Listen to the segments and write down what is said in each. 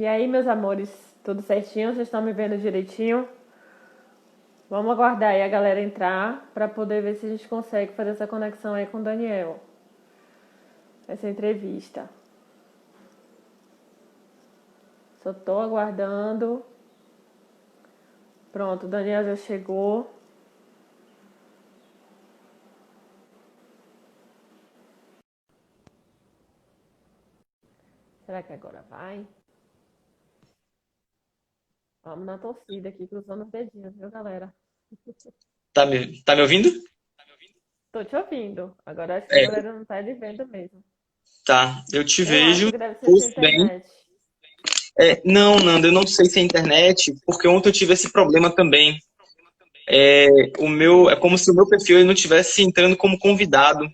E aí, meus amores, tudo certinho? Vocês estão me vendo direitinho? Vamos aguardar aí a galera entrar para poder ver se a gente consegue fazer essa conexão aí com o Daniel. Essa entrevista. Só tô aguardando. Pronto, o Daniel já chegou. Será que agora vai? Vamos na torcida aqui, cruzando os dedinhos, viu, galera? Tá me ouvindo? Tô te ouvindo. Agora acho que a É, galera não tá lhe vendo mesmo. tá. Eu te Eu acho vejo, que deve ser sua ouço bem. internet. Não, Nanda, eu não sei se é internet, porque ontem eu tive esse problema também. É como se o meu perfil ele não estivesse entrando como convidado.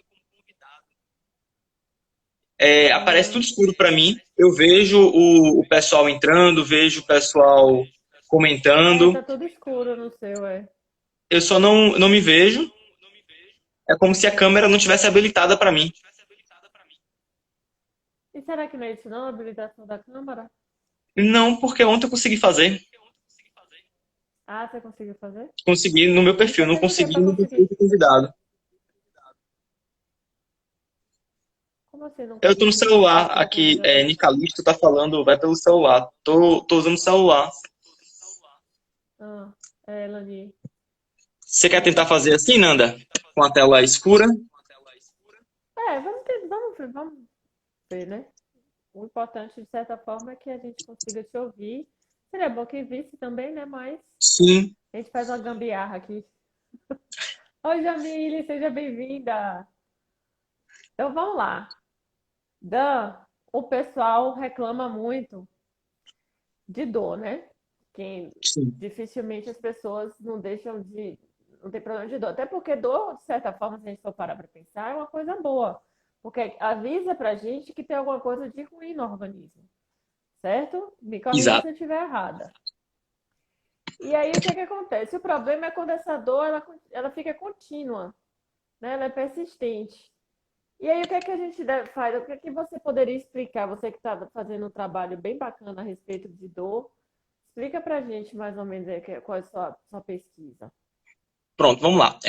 Aparece tudo Hum, escuro para mim. Eu vejo o pessoal entrando, vejo o pessoal tá comentando. tudo escuro no seu, é. Eu só não me vejo. É como se a câmera não tivesse habilitada para mim. E será que não é isso não, a habilitação da câmera? Não, porque ontem eu consegui fazer. Ah, você conseguiu fazer? Consegui no meu E perfil, você não fez o quê consegui pra no perfil conseguir? do convidado. Como assim não Eu tô no conseguiu no celular perfil do aqui, convidado? Nicalisto tá falando, vai pelo celular. Tô usando o celular. Ah, é, Lani. Você quer tentar É, fazer assim, Nanda? Com a tela escura? vamos ver, né? O importante, de certa forma, é que a gente consiga te ouvir. Seria bom que visse também, né? Mas Sim. a gente faz uma gambiarra aqui. Oi, Jamile, seja bem-vinda. Então vamos lá. Dan, o pessoal reclama muito de dor, né? Que Sim. dificilmente as pessoas não deixam de. Não tem problema de dor. Até porque dor, de certa forma, se a gente for parar para pensar, é uma coisa boa. Porque avisa pra gente que tem alguma coisa de ruim no organismo. Certo? Me corrija se Exato. eu estiver errada. E aí o que é que acontece? O problema é quando essa dor ela fica contínua, né? Ela é persistente. E aí o que é que a gente faz? O que é que você poderia explicar? Você que está fazendo um trabalho bem bacana a respeito de dor, explica pra gente mais ou menos aí qual é a sua pesquisa. Pronto, vamos lá.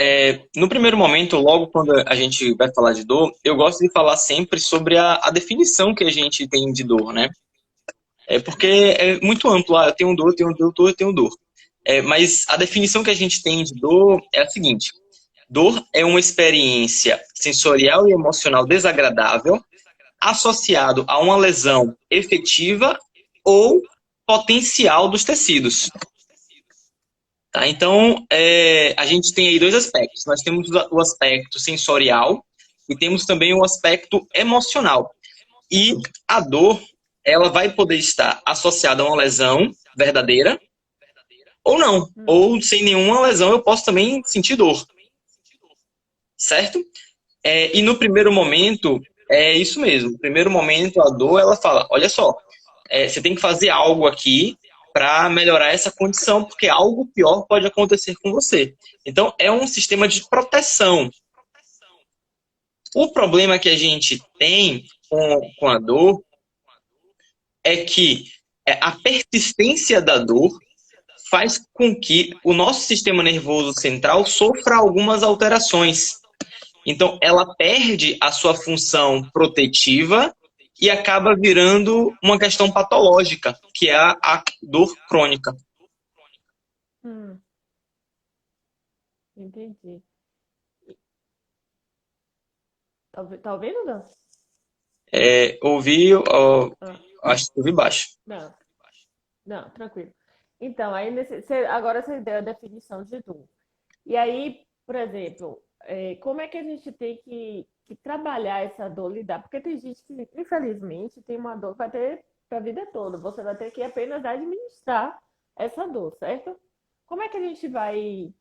No primeiro momento, logo quando a gente vai falar de dor, eu gosto de falar sempre sobre a definição que a gente tem de dor, né? Porque é muito amplo. Eu tenho dor, eu tenho dor, eu tenho dor. Mas a definição que a gente tem de dor é a seguinte: dor é uma experiência sensorial e emocional desagradável associado a uma lesão efetiva ou potencial dos tecidos. Tá? Então, a gente tem aí dois aspectos. Nós temos o aspecto sensorial e temos também o aspecto emocional. E a dor, ela vai poder estar associada a uma lesão verdadeira ou não. Hum, Ou sem nenhuma lesão eu posso também sentir dor, certo? E no primeiro momento, é isso mesmo. No primeiro momento, a dor, ela fala, olha só, você tem que fazer algo aqui para melhorar essa condição, porque algo pior pode acontecer com você. Então, é um sistema de proteção. O problema que a gente tem com a dor é que a persistência da dor faz com que o nosso sistema nervoso central sofra algumas alterações. Então, ela perde a sua função protetiva e acaba virando uma questão patológica, que é a dor crônica. hum, entendi. Tá ouvindo, Dan? Ouvi, Ah, acho que ouvi baixo. não, não, tranquilo. Então, aí agora você deu a definição de dor. E aí, por exemplo, como é que a gente tem que trabalhar essa dor, lidar? Porque tem gente que, infelizmente, tem uma dor que vai ter para a vida toda. Você vai ter que apenas administrar essa dor, certo? Como é que a gente vai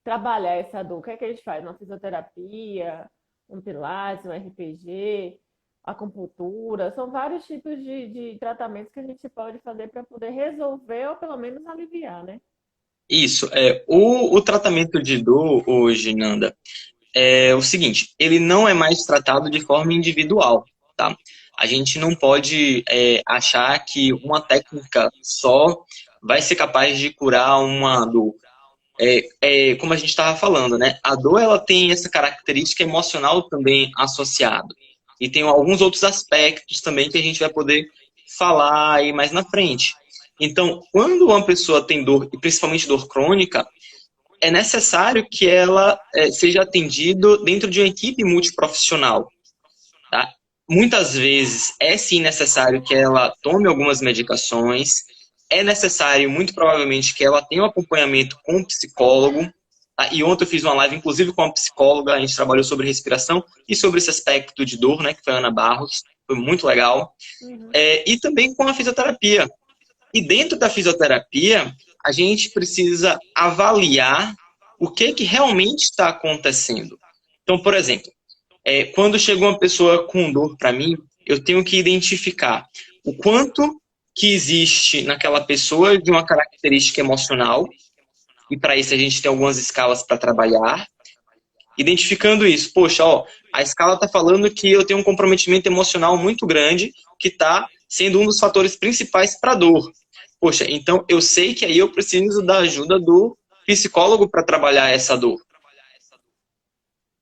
trabalhar essa dor? O que é que a gente faz? Uma fisioterapia, um pilates, um RPG, acupuntura? São vários tipos de tratamentos que a gente pode fazer para poder resolver ou pelo menos aliviar, né? Isso, o tratamento de dor hoje, Nanda, é o seguinte, ele não é mais tratado de forma individual, tá? A gente não pode achar que uma técnica só vai ser capaz de curar uma dor. Como a gente estava falando, né? A dor ela tem essa característica emocional também associada. E tem alguns outros aspectos também que a gente vai poder falar aí mais na frente. Então, quando uma pessoa tem dor, e principalmente dor crônica, é necessário que ela seja atendida dentro de uma equipe multiprofissional. Tá? Muitas vezes é sim necessário que ela tome algumas medicações, é necessário, muito provavelmente, que ela tenha um acompanhamento com um psicólogo. Tá? E ontem eu fiz uma live, inclusive, com uma psicóloga, a gente trabalhou sobre respiração e sobre esse aspecto de dor, né, que foi a Ana Barros, foi muito legal. Uhum. E também com a fisioterapia. E dentro da fisioterapia, a gente precisa avaliar o que realmente está acontecendo. Então, por exemplo, quando chega uma pessoa com dor para mim, eu tenho que identificar o quanto que existe naquela pessoa de uma característica emocional, e para isso a gente tem algumas escalas para trabalhar. Identificando isso, poxa, ó, a escala está falando que eu tenho um comprometimento emocional muito grande, que está sendo um dos fatores principais para a dor. Poxa, então eu sei que aí eu preciso da ajuda do psicólogo para trabalhar essa dor.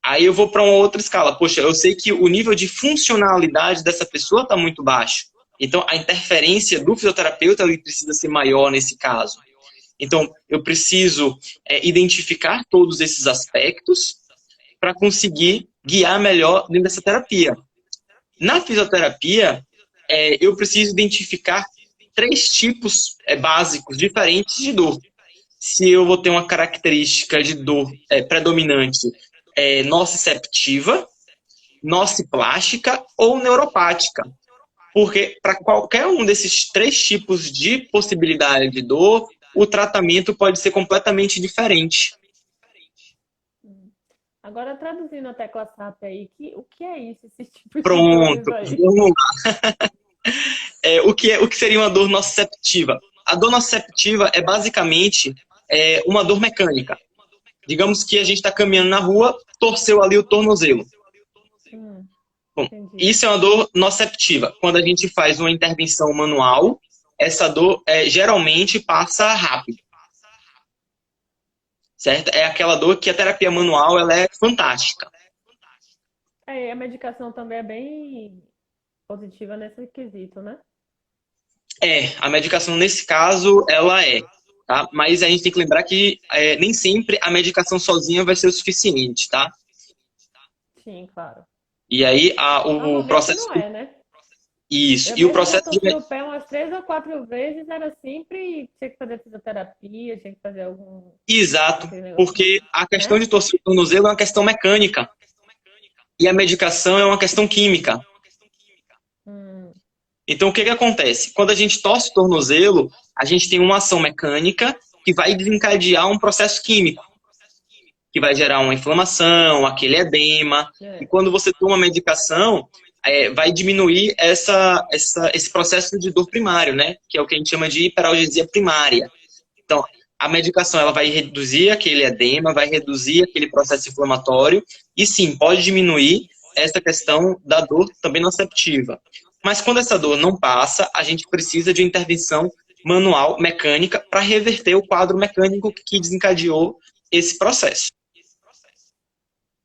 Aí eu vou para uma outra escala. Poxa, eu sei que o nível de funcionalidade dessa pessoa está muito baixo. Então, a interferência do fisioterapeuta ele precisa ser maior nesse caso. Então, eu preciso identificar todos esses aspectos para conseguir guiar melhor dentro dessa terapia. Na fisioterapia, eu preciso identificar 3 tipos básicos diferentes de dor. Se eu vou ter uma característica de dor predominante nociceptiva, nociplástica ou neuropática. Porque para qualquer um desses 3 tipos de possibilidade de dor, o tratamento pode ser completamente diferente. Agora, traduzindo a tecla SAP aí, o que é isso, esses tipos de Pronto, dores aí? vamos lá. O que seria uma dor nociceptiva? A dor nociceptiva é basicamente uma dor mecânica. Digamos que a gente está caminhando na rua, torceu ali o tornozelo. Bom, isso é uma dor nociceptiva. Quando a gente faz uma intervenção manual, essa dor geralmente passa rápido. Certo? É aquela dor que a terapia manual ela é fantástica. A medicação também é bem positiva nesse quesito, né? A medicação nesse caso, ela tá? Mas a gente tem que lembrar que nem sempre a medicação sozinha vai ser o suficiente, tá? Sim, claro. E aí, o Normalmente processo... não é, né? Isso, Eu e o mesmo já processo de... torci o pé umas 3 ou 4 vezes, era sempre tinha que fazer fisioterapia, tinha que fazer algum Exato, aquele negócio, porque a questão né? de torcer o tornozelo é uma questão mecânica. E a medicação é uma questão química. Hum, Então, o que acontece? Quando a gente torce o tornozelo, a gente tem uma ação mecânica que vai desencadear um processo químico, que vai gerar uma inflamação, aquele edema. E quando você toma medicação, vai diminuir esse processo de dor primário, né? Que é o que a gente chama de hiperalgesia primária. Então, a medicação ela vai reduzir aquele edema, vai reduzir aquele processo inflamatório e sim, pode diminuir essa questão da dor também nociceptiva. Mas quando essa dor não passa, a gente precisa de intervenção manual, mecânica, para reverter o quadro mecânico que desencadeou esse processo.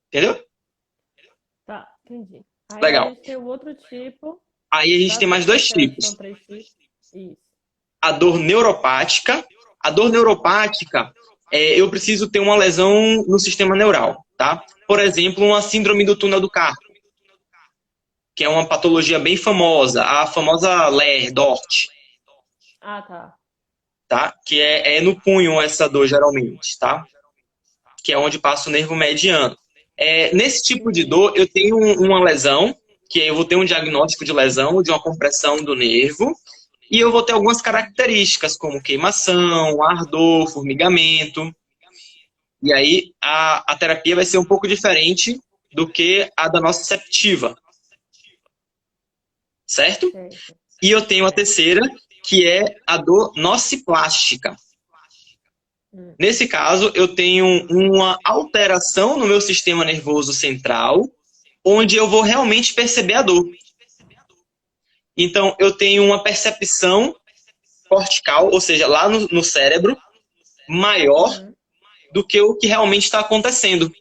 Entendeu? tá, entendi. Aí a Legal. gente tem o outro tipo. Aí a gente tem mais 2 tipos. São 3 tipos. Isso. A dor neuropática. A dor neuropática, eu preciso ter uma lesão no sistema neural, tá? Por exemplo, uma síndrome do túnel do carpo, que é uma patologia bem famosa, a famosa Ler-Dort. Ah, tá. Tá? Que é no punho essa dor, geralmente, tá? Que é onde passa o nervo mediano. Nesse tipo de dor, eu tenho uma lesão, que eu vou ter um diagnóstico de lesão, de uma compressão do nervo, e eu vou ter algumas características, como queimação, ardor, formigamento. E aí, a terapia vai ser um pouco diferente do que a da nociceptiva. Certo? E eu tenho a terceira, que é a dor nociplástica. Nesse caso, eu tenho uma alteração no meu sistema nervoso central, onde eu vou realmente perceber a dor. Então, eu tenho uma percepção cortical, ou seja, lá no cérebro, maior Uhum. do que o que realmente está acontecendo.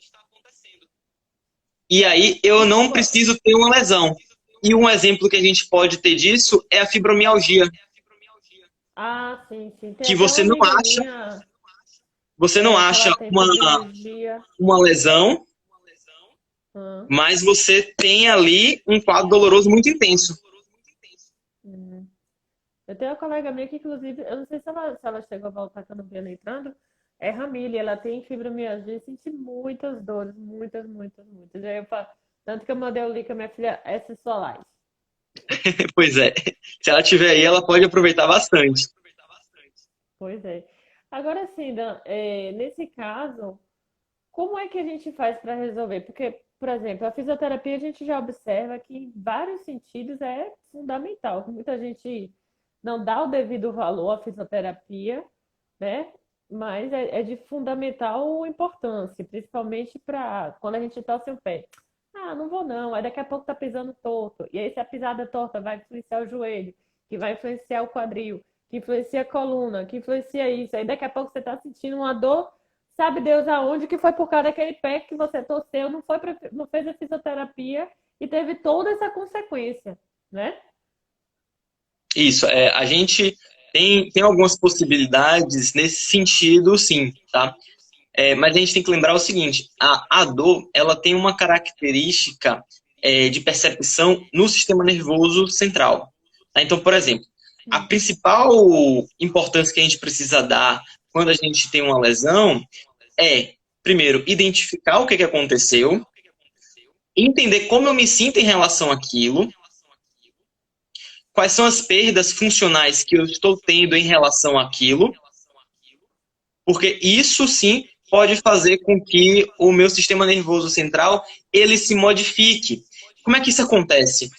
E aí eu E não preciso ter uma lesão. E um exemplo que a gente pode ter disso é a fibromialgia, ah, sim, sim. Tem que até uma amiga você não minha que ela acha tem fibromialgia. uma lesão, Hum, mas você tem ali um quadro doloroso muito intenso. hum. Eu tenho uma colega minha que, inclusive, eu não sei se ela chegou a voltar, que eu não vi ela entrando, é Ramile, ela tem fibromialgia e sente muitas dores, muitas, muitas, muitas. Aí eu falo, tanto que eu mandei o link à minha filha, essa Solais. Pois é. Se ela tiver aí, ela pode aproveitar bastante. Pois é. Agora sim, Dan, nesse caso, como é que a gente faz para resolver? Porque, por exemplo, a fisioterapia a gente já observa que em vários sentidos é fundamental. Muita gente não dá o devido valor à fisioterapia, né? Mas é de fundamental importância, principalmente para quando a gente torce o pé. Ah, não vou não. Aí daqui a pouco tá pisando torto. E aí, se a pisada torta vai influenciar o joelho, que vai influenciar o quadril, que influencia a coluna, que influencia isso. Aí daqui a pouco você tá sentindo uma dor, sabe Deus aonde, que foi por causa daquele pé que você torceu, não fez a fisioterapia e teve toda essa consequência, né? Isso, a gente tem algumas possibilidades nesse sentido, sim, tá? Mas a gente tem que lembrar o seguinte, a dor, ela tem uma característica de percepção no sistema nervoso central. Tá? Então, por exemplo, a Hum. principal importância que a gente precisa dar quando a gente tem uma lesão é, primeiro, identificar o que aconteceu, entender como eu me sinto em relação àquilo, quais são as perdas funcionais que eu estou tendo em relação àquilo, porque isso sim pode fazer com que o meu sistema nervoso central ele se modifique. Como é que isso acontece?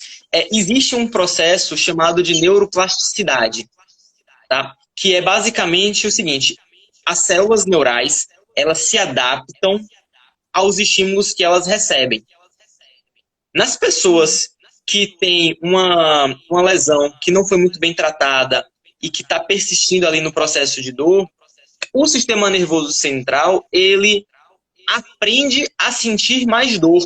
Existe um processo chamado de neuroplasticidade, tá? Que é basicamente o seguinte: as células neurais elas se adaptam aos estímulos que elas recebem. Nas Hum. pessoas que têm uma lesão que não foi muito bem tratada e que está persistindo ali no processo de dor, o sistema nervoso central, ele aprende a sentir mais dor.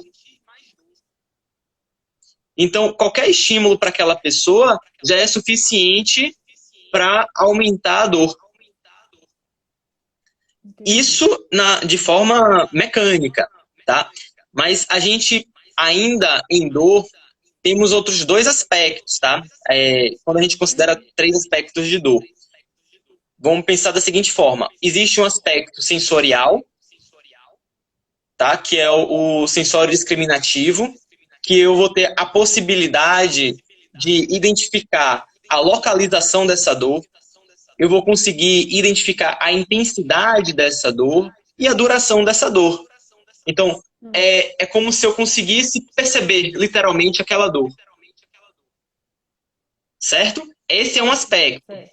Então, qualquer estímulo para aquela pessoa já é suficiente para aumentar a dor. Entendi. Isso de forma mecânica, tá? Mas a gente ainda em dor temos outros dois aspectos, tá? Quando a gente considera Uhum. três aspectos de dor. Vamos pensar da seguinte forma: existe um aspecto sensorial, tá? Que é o sensório discriminativo, que eu vou ter a possibilidade de identificar a localização dessa dor, eu vou conseguir identificar a intensidade dessa dor e a duração dessa dor. Então, Hum. é como se eu conseguisse perceber literalmente aquela dor, certo? Esse é um aspecto. Certo.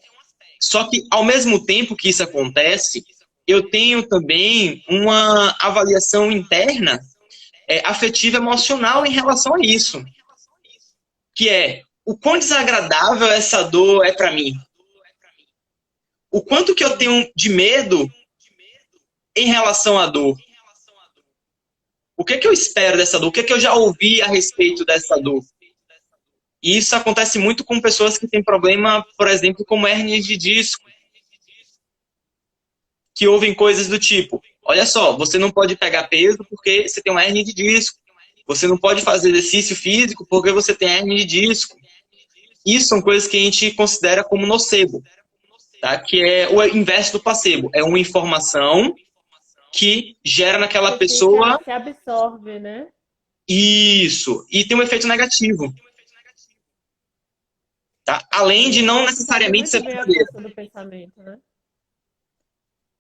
Só que, ao mesmo tempo que isso acontece, eu tenho também uma avaliação interna, afetiva emocional em relação a isso, que é o quão desagradável essa dor é para mim, o quanto que eu Hum. tenho de medo em relação à dor, o que eu espero dessa dor, o que eu já ouvi a respeito dessa dor. E isso acontece muito com pessoas que têm problema, por exemplo, como hérnia de disco, que ouvem coisas do tipo: olha só, você não pode pegar peso porque você tem uma hérnia de disco, você não pode fazer exercício físico porque você tem hérnia de disco. Isso são coisas que a gente considera como nocebo, tá? Que é o inverso do placebo. É uma informação que gera naquela Você fica, pessoa se absorve, né? isso, e tem um efeito negativo, tá? Além de não Sabe necessariamente muito ser bem a verdadeiro. força do pensamento, né?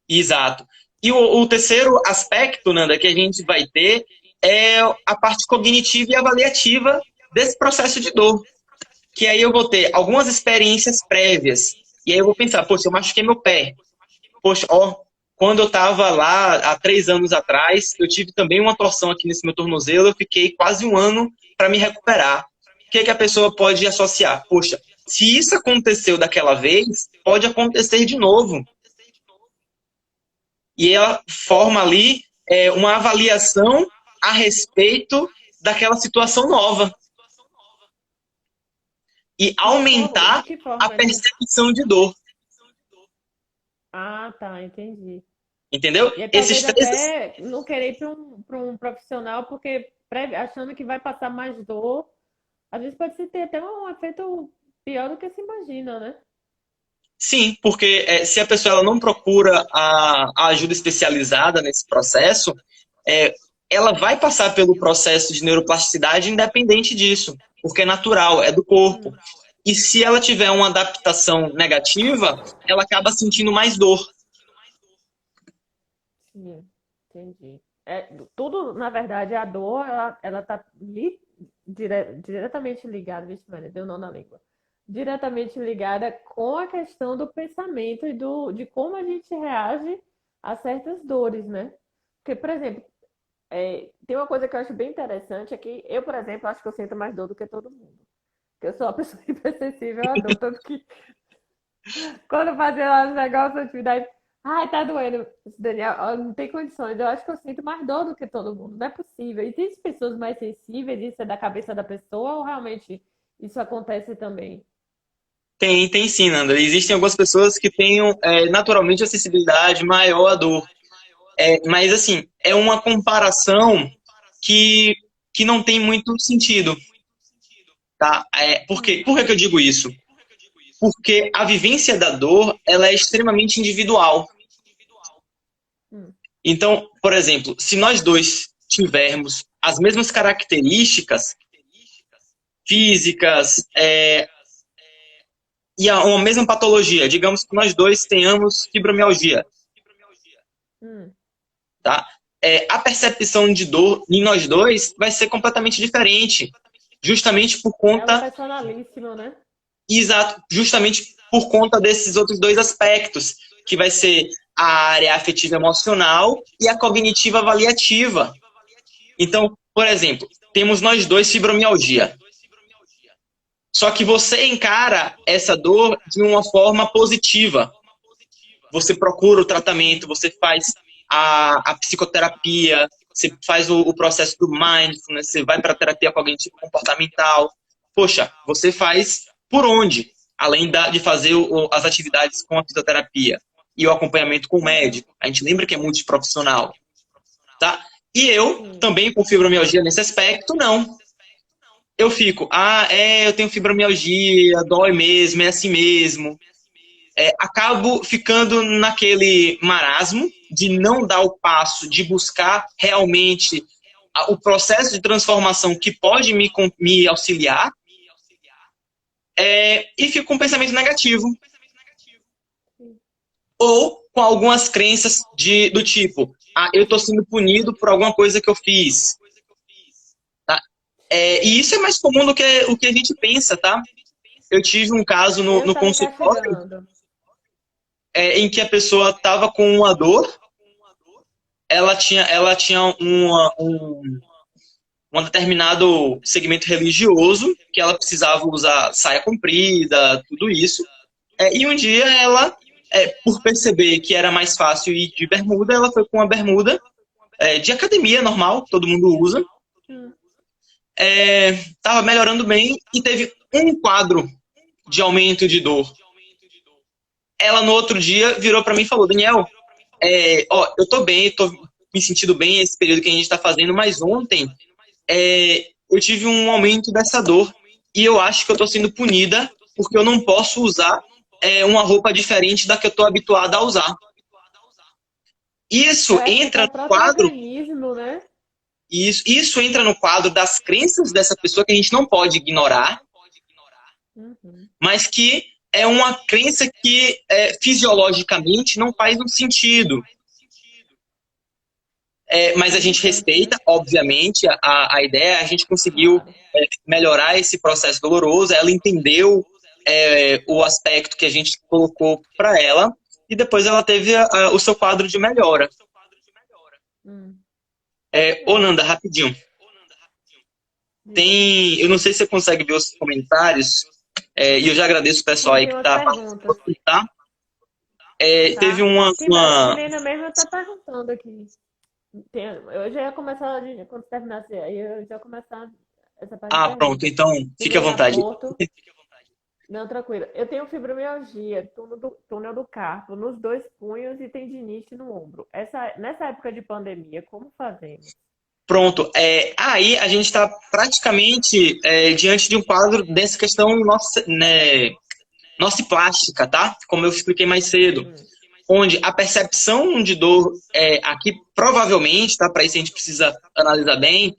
Exato. E o terceiro aspecto, Nanda, que a gente vai ter é a parte cognitiva e avaliativa desse processo de dor. Que aí eu vou ter algumas experiências prévias. E aí eu vou pensar: poxa, eu machuquei meu pé. Poxa, ó, quando eu estava lá há 3 anos atrás, eu tive também uma torção aqui nesse meu tornozelo, eu fiquei quase um ano para me recuperar. que a pessoa pode associar? Poxa, se isso aconteceu daquela vez, pode acontecer de novo. E ela forma ali uma avaliação a respeito daquela situação nova. E De aumentar que a forma isso? percepção de dor. Ah, tá, entendi. Entendeu? E aí, Esses talvez três. até não querer ir para um profissional, porque achando que vai passar mais dor, às vezes pode ter até um efeito pior do que se imagina, né? Sim, porque se a pessoa ela não procura a ajuda especializada nesse processo, é, ela vai passar pelo processo de neuroplasticidade independente disso, porque é natural, é do corpo. Hum, E se ela tiver uma adaptação negativa, ela acaba sentindo mais dor. sim, entendi. É, tudo, na verdade, a dor, ela tá diretamente ligada, vixe, Maria, deu nó na língua. Diretamente ligada com a questão do pensamento e de como a gente reage a certas dores, né? Porque, por exemplo, tem uma coisa que eu acho bem interessante, é que eu, por exemplo, acho que eu sinto mais dor do que todo mundo. Porque eu sou uma pessoa hipersensível à dor, tanto que quando fazia lá os negócios, atividade, ai, tá doendo. Daniel, ó, não tem condições. Eu acho que eu sinto mais dor do que todo mundo. Não é possível. E tem pessoas mais sensíveis, isso é da cabeça da pessoa ou realmente isso acontece também? Tem sim, Nanda. Existem algumas pessoas que têm naturalmente acessibilidade maior à dor. Mas, assim, é uma comparação que, que não tem muito sentido, tá? Por que que eu digo isso? Porque a vivência da dor, ela é extremamente individual. Hum, Então, por exemplo, se nós dois tivermos as mesmas características físicas e uma mesma patologia, digamos que nós dois tenhamos fibromialgia, hum. tá? A percepção de dor em nós dois vai ser completamente diferente, justamente por Ela é conta, personalíssima, né? exato, justamente por conta desses outros dois aspectos, que vai ser a área afetiva emocional e a cognitiva avaliativa. Então, por exemplo, temos nós dois fibromialgia. Só que você encara essa dor de uma forma positiva. Você procura o tratamento, você faz a psicoterapia, você faz o processo do mindfulness, você vai para a terapia cognitivo-comportamental. Poxa, você faz por onde? Além de fazer as atividades com a fisioterapia e o acompanhamento com o Uhum. médico. A gente lembra que é multiprofissional, tá? E eu, Sim. também com fibromialgia nesse aspecto, não. Eu fico, eu tenho fibromialgia, dói mesmo, é assim mesmo. Acabo ficando naquele marasmo de não dar o passo, de buscar realmente o processo de transformação que pode me auxiliar, e fico com um pensamento negativo. Sim. Ou com algumas crenças do tipo, eu estou sendo punido por alguma coisa que eu fiz. Tá? E isso é mais comum do que o que a gente pensa, tá? Eu tive um caso Deus no está me consultório castigando. em que a pessoa estava com uma dor, ela tinha um determinado segmento religioso, que ela precisava usar saia comprida, tudo isso. E um dia ela, por perceber que era mais fácil ir de bermuda, ela foi com uma bermuda de academia normal, todo mundo usa. Hum. Estava melhorando bem e teve um quadro de aumento de dor. Ela, no outro dia, virou para mim e falou, Daniel, eu tô bem, tô me sentindo bem esse período que a gente está fazendo, mas ontem eu tive um aumento dessa dor e eu acho que eu tô sendo punida porque eu não posso usar uma roupa diferente da que eu tô habituada a usar. Isso Eu acho que até entra o no próprio quadro, organismo, né? isso entra no quadro das crenças dessa pessoa que a gente não pode ignorar, Uhum. mas que é uma crença que fisiologicamente não faz um sentido. Mas a gente Interessante, respeita, né? obviamente, a ideia. A gente conseguiu Claro. melhorar esse processo doloroso. Ela entendeu o aspecto que a gente colocou para ela e depois ela teve o seu quadro de melhora. Hum. Ô, É. Nanda, rapidinho. Diga. tem, eu não sei se você consegue ver os comentários, e eu já agradeço o pessoal Sim, aí tem que umas está perguntas, participando, tá? Teve tá? uma... Milena mesmo tá perguntando aqui. Eu já ia começar, quando terminasse, aí eu já ia começar essa parte de Ah, pronto, perguntas. então fique à Milena vontade. Porto, não, tranquilo. Eu tenho fibromialgia, túnel do carpo, nos dois punhos e tendinite no ombro. Nessa época de pandemia, como fazemos? Pronto, aí a gente está praticamente diante de um quadro dessa questão nossa, né, nociplástica, tá? Como eu expliquei mais cedo. Hum, Onde a percepção de dor aqui provavelmente, tá? Para isso a gente precisa analisar bem,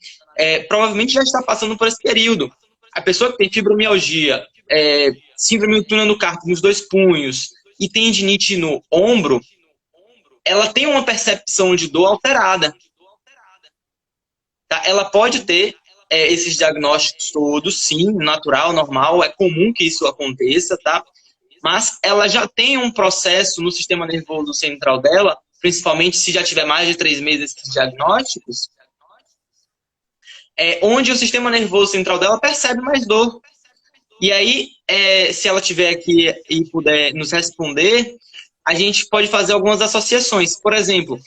provavelmente já está passando por esse período. A pessoa que tem fibromialgia, síndrome do túnel no carpo nos dois punhos e tendinite no ombro, ela tem uma percepção de dor alterada. Tá? Ela pode sim. ter esses diagnósticos todos, sim, natural, normal, é comum que isso aconteça, tá? Mas ela já tem um processo no sistema nervoso central dela, principalmente se já tiver mais de 3 meses esses diagnósticos, onde o sistema nervoso central dela percebe mais dor. E aí, se ela tiver aqui e puder nos responder, a gente pode fazer algumas associações. Por exemplo,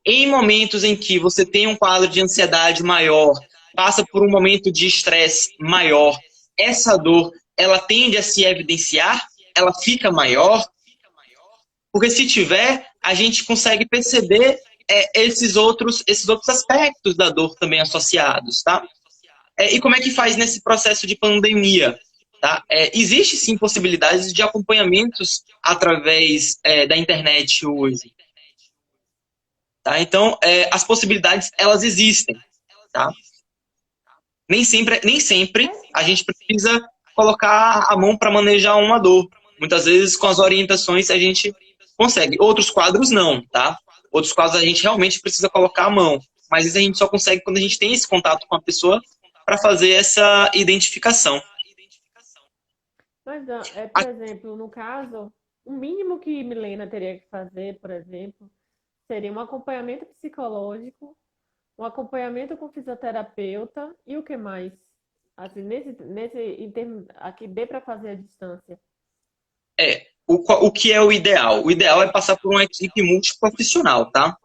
em momentos em que você tem um quadro de ansiedade maior, passa por um momento de estresse maior, essa dor, ela tende a se evidenciar, ela fica maior, porque se tiver, a gente consegue perceber esses outros aspectos da dor também associados, tá? E como é que faz nesse processo de pandemia? Tá? Existe sim possibilidades de acompanhamentos através da internet hoje. Tá? Então, as possibilidades, elas existem. Tá? Nem sempre Mas, a gente precisa colocar a mão para manejar uma dor. Muitas vezes, com as orientações, a gente consegue. Outros quadros, não. Tá? Outros quadros, a gente realmente precisa colocar a mão. Mas isso a gente só consegue quando a gente tem esse contato com a pessoa para fazer essa identificação. por exemplo, no caso, o mínimo que Milena teria que fazer, por exemplo, seria um acompanhamento psicológico, um acompanhamento com fisioterapeuta e o que mais? Assim, em termos, aqui dê para fazer à distância. O que é o ideal? O ideal é passar por uma equipe multiprofissional, tá?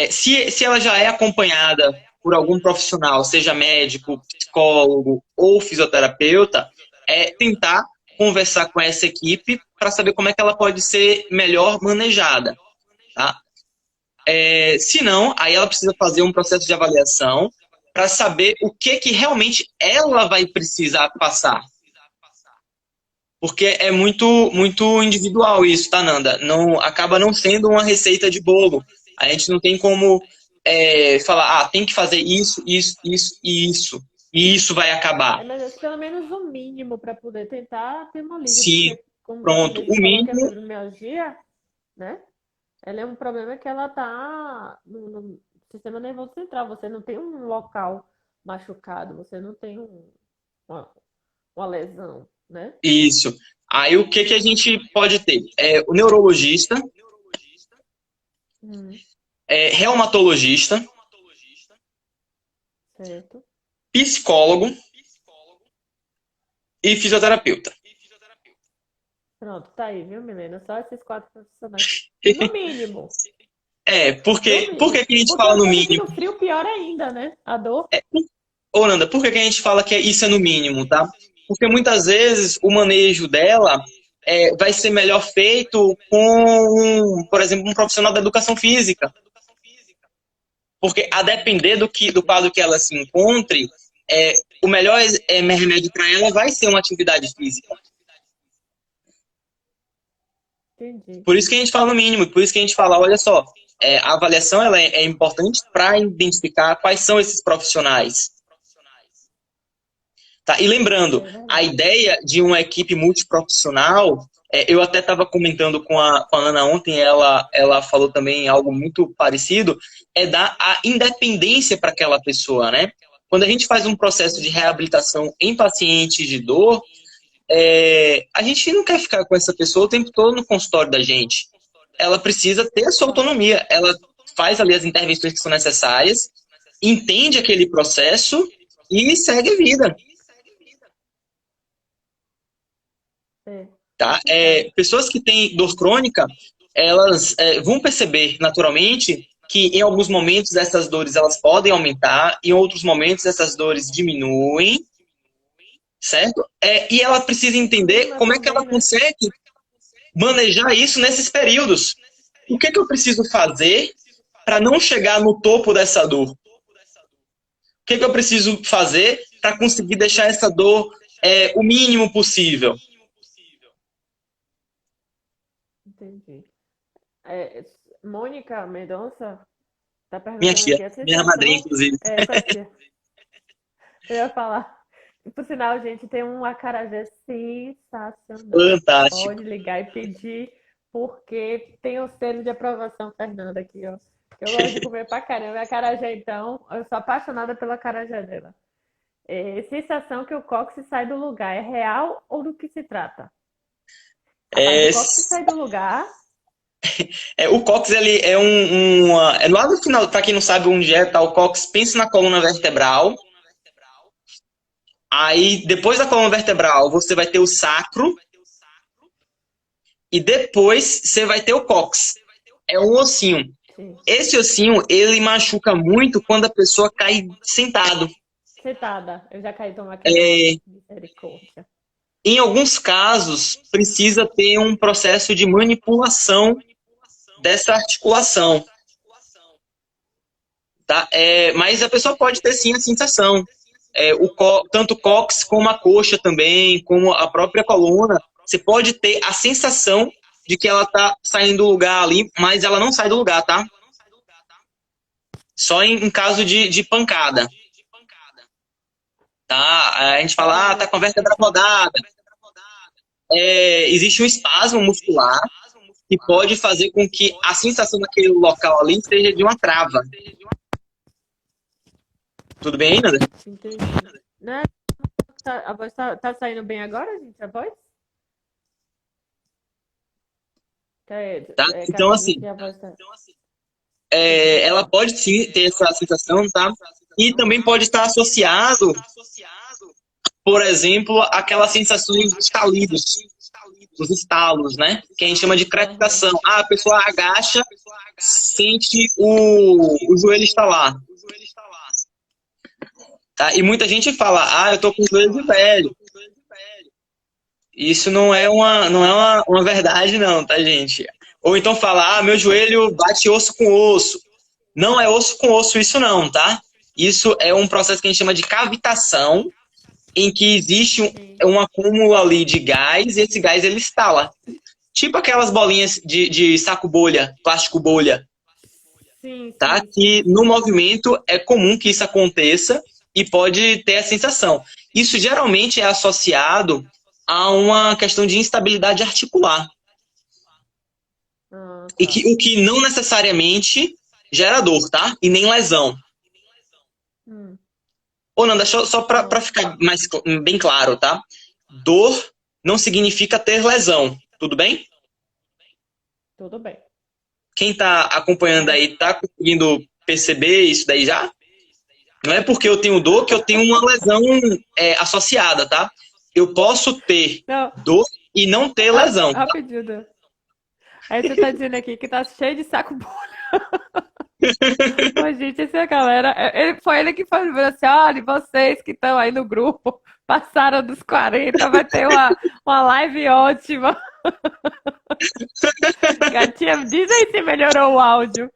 Se ela já é acompanhada por algum profissional, seja médico, psicólogo ou fisioterapeuta, tentar conversar com essa equipe para saber como é que ela pode ser melhor manejada, tá? Se não, aí ela precisa fazer um processo de avaliação para saber o que realmente ela vai precisar passar. Porque é muito, muito individual isso, tá, Nanda? Não, acaba não sendo uma receita de bolo. A gente não tem como falar, tem que fazer isso, isso, isso e isso. E isso vai acabar. Mas pelo menos o mínimo para poder tentar ter um alívio, Sim, porque, como você pronto. mesmo O falou que a mínimo, fibromialgia, né? Ela é um problema que ela tá no sistema nervoso central. Você não tem um local machucado, você não tem uma, uma lesão, né? isso. Aí o que a gente pode ter? O neurologista, Hum, reumatologista, certo. psicólogo e fisioterapeuta. Pronto, tá aí, viu, Milena? Só esses quatro profissionais. No mínimo, no Por mínimo. que a gente Porque fala eu no sei que mínimo? no frio pior ainda, né? A dor. Ô, Nanda, por que a gente fala que isso é no mínimo, tá? Porque muitas vezes o manejo dela vai ser melhor feito com, por exemplo, um profissional da educação física. Porque a depender do quadro que ela se encontre, o melhor remédio para ela vai ser uma atividade física. Entendi. Por isso que a gente fala no mínimo, por isso que a gente fala, olha só, a avaliação ela é importante para identificar quais são esses profissionais. Tá? E lembrando, É a verdade. ideia de uma equipe multiprofissional, eu até estava comentando com a Ana ontem, ela falou também algo muito parecido, é dar a independência para aquela pessoa, né? Quando a gente faz um processo de reabilitação em pacientes de dor, a gente não quer ficar com essa pessoa o tempo todo no consultório da gente. Ela precisa ter a sua Claro. autonomia, ela faz ali as intervenções que são necessárias entende aquele processo e segue a vida. É. Tá? Então, Pessoas que têm dor crônica, elas vão perceber naturalmente que em alguns momentos essas dores elas podem aumentar, em outros momentos essas dores diminuem, certo? E ela precisa a entender coluna como é que ela também, né? consegue manejar isso nesses períodos. O que eu preciso fazer para não chegar no topo dessa dor? O que eu preciso fazer para conseguir deixar essa dor o mínimo possível? Entendi. É, Mônica Mendonça tá Minha perguntando tia, aqui a minha madrinha, sensação. inclusive. É, sua tia. Eu ia falar. E, por sinal, gente, tem um acarajé sensacional. Fantástico. Pode ligar e pedir, porque tem o selo de aprovação, Fernanda, aqui, ó. Que eu gosto de comer pra caramba. E acarajé, então, eu sou apaixonada pelo acarajé dela. Sensação que o cóccix sai do lugar. É real ou do que se trata? Rapaz, o É, cóccix sai do lugar. o cóccix, ele é lá no final, para quem não sabe onde tá o cóccix, pense na coluna vertebral. Aí, depois da coluna vertebral, você vai ter o sacro. E depois, você vai ter o cóccix. É um ossinho. Sim. Esse ossinho, ele machuca muito quando a pessoa cai sentado. Sentada. Eu já caí tomar queimado. É, Misericórdia. em alguns casos, precisa ter um processo de manipulação dessa articulação. Tá? Mas a pessoa pode ter sim a sensação. Tanto o cóccix como a coxa também, como a própria coluna, você pode ter a sensação de que ela tá saindo do lugar ali, mas ela não sai do lugar, tá? Só em caso de pancada. Tá? A gente fala, tá com a vértebra rodada. Existe um espasmo muscular que pode fazer com que a sensação daquele local ali seja de uma trava. Tudo bem aí, Nanda? Entendi. Né? A voz tá saindo bem agora, gente? A voz? Tá? Que Então, aqui diz assim, que a voz tá. ela pode sim ter essa sensação, tá? E também pode estar associado, por exemplo, àquelas sensações de estalidos, os estalos, né? Que a gente chama de Aham. crepitação. A pessoa agacha, sente o joelho estalar. Tá? E muita gente fala, eu tô com o joelho de velho. Isso não é uma verdade, não, tá, gente? Ou então fala, meu joelho bate osso com osso. Não é osso com osso isso não, tá? Isso é um processo que a gente chama de cavitação, em que existe um acúmulo ali de gás e esse gás ele estala. Tipo aquelas bolinhas de saco bolha, plástico bolha, Sim, tá? sim, sim. Que no movimento é comum que isso aconteça e pode ter a sensação. Isso geralmente é associado a uma questão de instabilidade articular. Ah, E tá. o que não necessariamente gera dor, tá? E nem lesão. Hum, Ô, Nanda, só para pronto. ficar bem claro, tá? Dor não significa ter lesão, tudo bem? Tudo bem. Quem tá acompanhando Mas, aí tá conseguindo perceber isso daí já? Não é porque eu tenho dor que eu tenho uma lesão associada, tá? Eu posso ter não, dor e não ter lesão. rapidinho. Aí você tá dizendo aqui que tá cheio de saco bolha. Ô, gente, essa galera. Foi ele que falou assim: olha, vocês que estão aí no grupo, passaram dos 40, vai ter uma live ótima. Gatinha, diz aí se melhorou o áudio.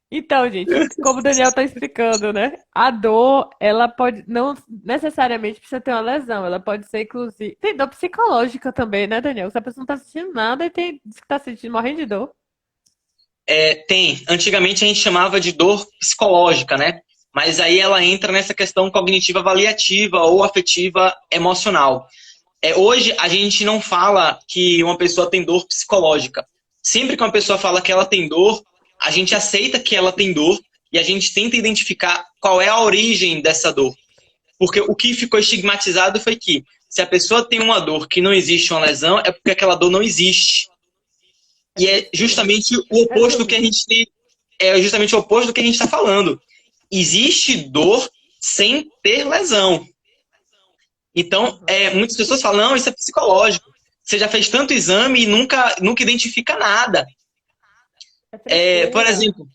Então, gente, como o Daniel tá explicando, né? A dor, ela pode não necessariamente precisa ter uma lesão, ela pode ser inclusive. Tem dor psicológica também, né, Daniel? Se a pessoa não tá sentindo nada e diz que tá sentindo morrendo de dor. Tem. Antigamente a gente chamava de dor psicológica, né? Mas aí ela entra nessa questão cognitiva avaliativa ou afetiva emocional. Hoje a gente não fala que uma pessoa tem dor psicológica. Sempre que uma pessoa fala que ela tem dor, a gente aceita que ela tem dor e a gente tenta identificar qual é a origem dessa dor. Porque o que ficou estigmatizado foi que se a pessoa tem uma dor que não existe uma lesão, é porque aquela dor não existe. E é justamente o oposto do que a gente está falando. existe dor sem ter lesão. Então, Uhum. muitas pessoas falam, não, isso é psicológico. Você já fez tanto exame e nunca identifica nada. É Por frescura. exemplo,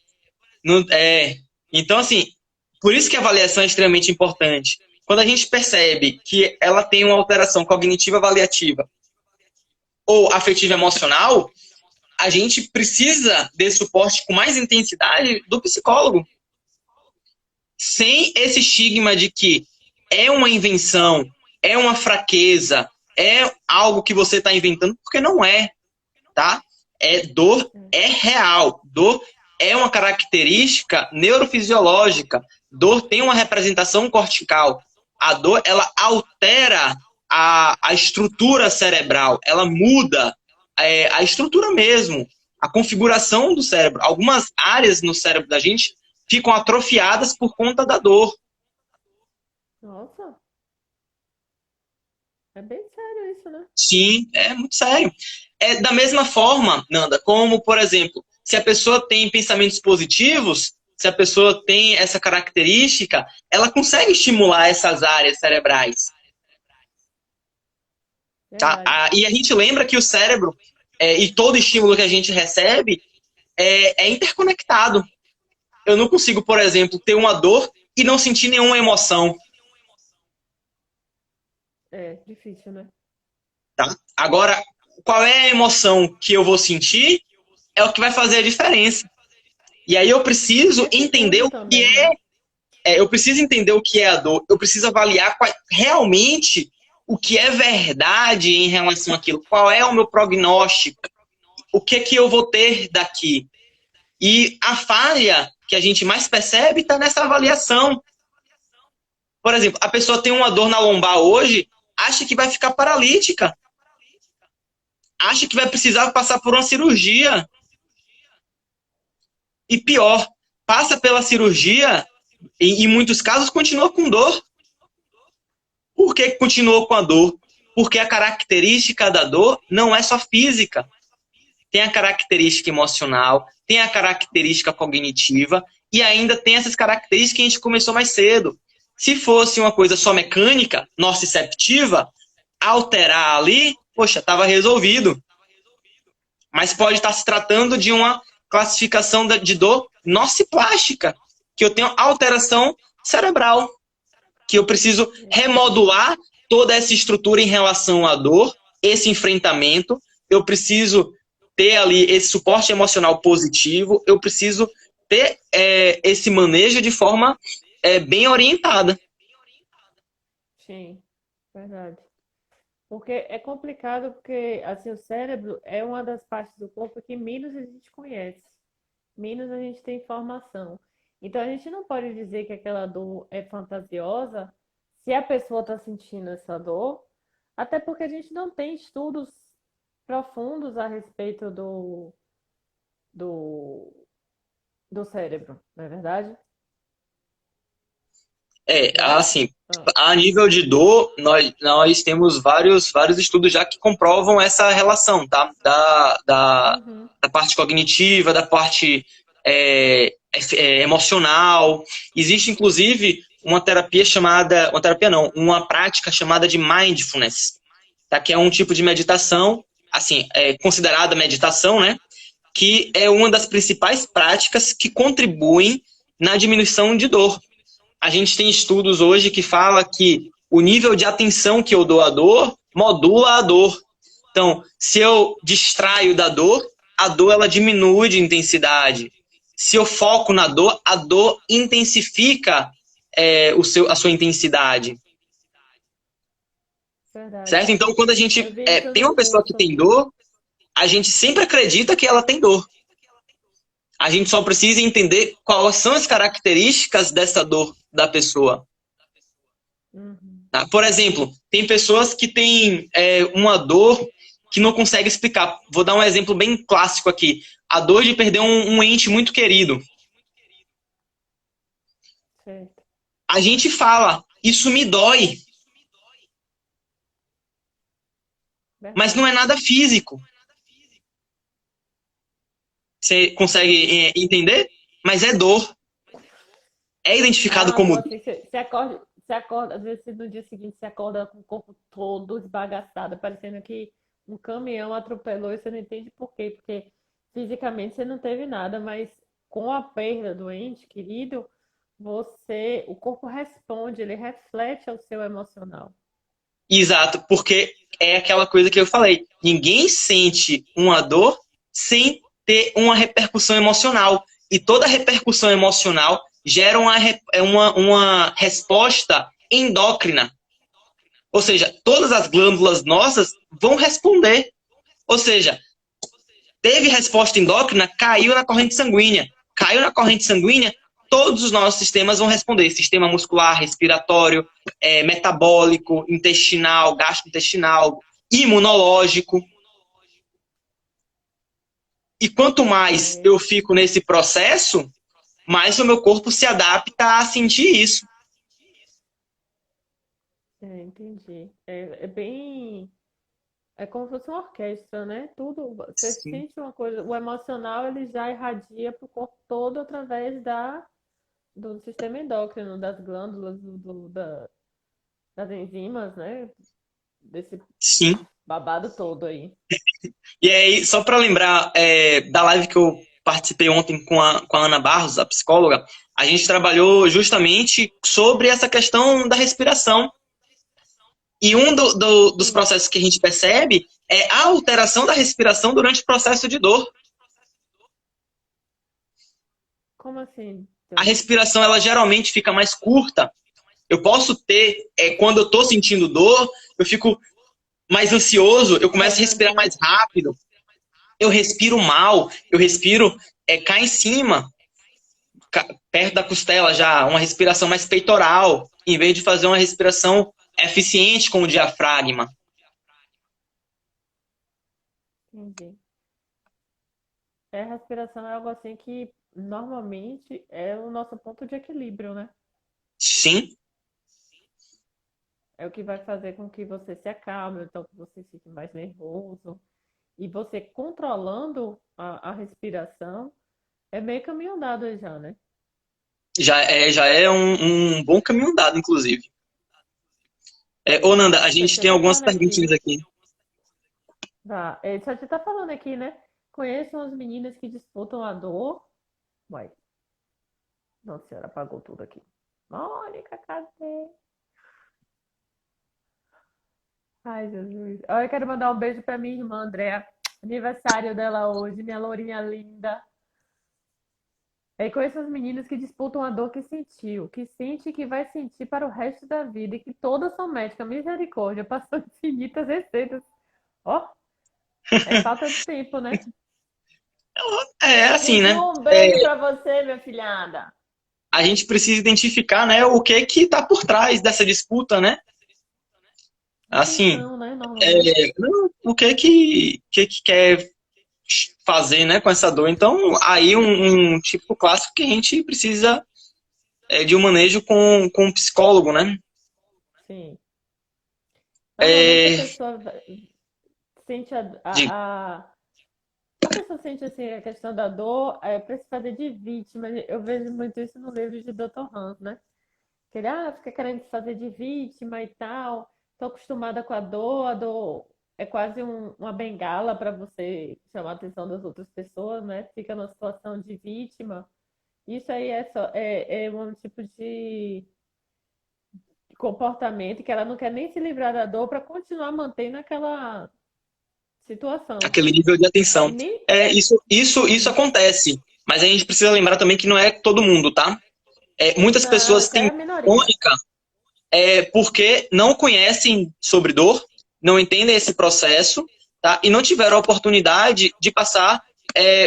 no- é, então, assim, por isso que a avaliação é extremamente importante. Quando a gente percebe que ela tem uma alteração cognitiva avaliativa ou afetiva emocional, a gente precisa desse suporte com mais intensidade do psicólogo, sem esse estigma de que é uma invenção, é uma fraqueza, é algo que você está inventando, porque não é, tá? Dor é real, dor é uma característica neurofisiológica, dor tem uma representação cortical. A dor, ela altera a estrutura cerebral, ela muda a estrutura mesmo, a configuração do cérebro. Algumas áreas no cérebro da gente ficam atrofiadas por conta da dor. Nossa, é bem sério isso, né? Sim, é muito sério. É da mesma forma, Nanda, como, por exemplo, se a pessoa tem pensamentos positivos, se a pessoa tem essa característica, ela consegue estimular essas áreas cerebrais, tá? Verdade. E a gente lembra que o cérebro e todo estímulo que a gente recebe é interconectado. Eu não consigo, por exemplo, ter uma dor e não sentir nenhuma emoção, É difícil, né? tá? Agora, qual é a emoção que eu vou sentir é o que vai fazer a diferença. E aí eu E preciso esse entender estudo o que também, né? eu preciso entender o que é a dor, eu preciso avaliar realmente o que é verdade em relação àquilo, qual é o meu prognóstico, o que é que eu vou ter daqui. E a falha que a gente mais percebe está nessa avaliação. Por exemplo, a pessoa tem uma dor na lombar hoje, acha que vai ficar paralítica, acha que vai precisar passar por uma cirurgia. E pior, passa pela cirurgia e em muitos casos continua com dor. Por que continuou com a dor? Porque a característica da dor não é só física. Tem a característica emocional, tem a característica cognitiva e ainda tem essas características que a gente começou mais cedo. Se fosse uma coisa só mecânica, nociceptiva, alterar ali, poxa, estava resolvido. Mas pode estar se tratando de uma classificação de dor nociplástica, que eu tenho alteração cerebral, que eu preciso remodular toda essa estrutura em relação à dor, esse enfrentamento, eu preciso ter ali esse suporte emocional positivo, eu preciso ter esse manejo de forma bem orientada. Sim, verdade. Porque é complicado porque assim o cérebro é uma das partes do corpo que menos a gente conhece, menos a gente tem informação. Então a gente não pode dizer que aquela dor é fantasiosa se a pessoa está sentindo essa dor, até porque a gente não tem estudos profundos a respeito do, do cérebro, não é verdade? Né? Assim, Ah, a nível de dor, nós temos vários estudos já que comprovam essa relação, tá? uhum, Da parte cognitiva, da parte emocional. Existe, inclusive, uma terapia não, uma prática chamada de mindfulness, tá? Que é um tipo de meditação, assim, considerada meditação, né? Que é uma das principais práticas que contribuem na diminuição de dor. A gente tem estudos hoje que fala que o nível de atenção que eu dou à dor modula a dor. Então, se eu distraio da dor, a dor ela diminui de intensidade. Se eu foco na dor, a dor intensifica a sua intensidade. verdade. Certo? Então, quando a gente Eu vi isso tem no uma pessoa que curso. tem dor, a gente sempre acredita que ela tem dor. A gente só precisa entender quais são as características dessa dor da pessoa. Uhum. Tá? Por exemplo, tem pessoas que têm uma dor que não consegue explicar. Vou dar um exemplo bem clássico aqui. A dor de perder um ente muito querido. Certo. A gente fala, isso me dói, mas não Verdade. é nada físico. Você consegue entender? Mas é dor. é identificado Ah, então como assim, você acorda, às vezes no dia seguinte você acorda com o corpo todo esbagaçado, parecendo que um caminhão atropelou e você não entende por quê, porque fisicamente você não teve nada, mas com a perda do ente querido, o corpo responde, ele reflete ao seu emocional. exato, porque é aquela coisa que eu falei. Ninguém sente uma dor sem ter uma repercussão emocional. E toda repercussão emocional gera uma resposta endócrina. Ou seja, todas as glândulas nossas vão responder. Ou seja, teve resposta endócrina, caiu na corrente sanguínea. Caiu na corrente sanguínea, todos os nossos sistemas vão responder. Sistema muscular, respiratório, metabólico, intestinal, gastrointestinal, imunológico. E quanto mais É, eu fico nesse processo, mais o meu corpo se adapta a sentir isso. entendi. É como se fosse uma orquestra, né? Tudo, você Sim. sente uma coisa, o emocional ele já irradia para o corpo todo através do sistema endócrino, das glândulas, das enzimas, né? Desse Sim. babado todo aí. E aí, só para lembrar da live que eu participei ontem com a Ana Barros, a psicóloga, a gente trabalhou justamente sobre essa questão da respiração. E dos Sim. processos que a gente percebe é a alteração da respiração durante o processo de dor. Como assim? A respiração, ela geralmente fica mais curta. Eu posso ter, quando eu estou sentindo dor, eu fico mais ansioso, eu começo a Ofegante, respirar né? mais rápido, eu respiro mal, eu respiro cá em cima, perto da costela já, uma respiração mais peitoral, em vez de fazer uma respiração eficiente com o diafragma. Entendi. A respiração é algo assim que normalmente é o nosso ponto de equilíbrio, né? Sim, É o que vai fazer com que você se acalme, então que você fique mais nervoso. E você controlando a respiração, é meio caminho andado aí já, né? já é um bom caminho andado, inclusive. Ô, Nanda, a gente Deixa eu tem até algumas falando perguntinhas aqui. aqui. Tá. Só te tá falando aqui, né? Conheço umas meninas que disputam a dor. Uai, nossa senhora, apagou tudo aqui. Mônica, cadê? Ai, Jesus. Eu quero mandar um beijo pra minha irmã, Andréa. Aniversário dela hoje, minha lourinha linda. Com essas meninas que disputam a dor que sentiu, que sente e que vai sentir para o resto da vida, e que todas são médicas, misericórdia, passou infinitas receitas. Ó, é falta de tempo, né? É assim, Envio né? um beijo para você, minha filhada. A gente precisa identificar, né, o que que está por trás dessa disputa, né? Assim, Intenção, né? Normalmente. o que quer fazer, né, com essa dor. Então, aí um tipo clássico que a gente precisa de um manejo com um psicólogo, né? Sim. Normalmente a É, pessoa sente de, a pessoa sente assim a questão da dor para se fazer de vítima. Eu vejo muito isso no livro de Dr. Hans, né? Que ele fica querendo se fazer de vítima e tal. Tô acostumada com a dor é quase uma bengala para você chamar a atenção das outras pessoas, né? Fica numa situação de vítima. Isso aí é um tipo de comportamento que ela não quer nem se livrar da dor para continuar mantendo aquela situação. aquele nível de E atenção. nem Isso acontece, mas a gente precisa lembrar também que não é todo mundo, tá? Muitas não, pessoas essa é têm a minoria. crônica porque não conhecem sobre dor, não entendem esse processo, tá? E não tiveram a oportunidade de passar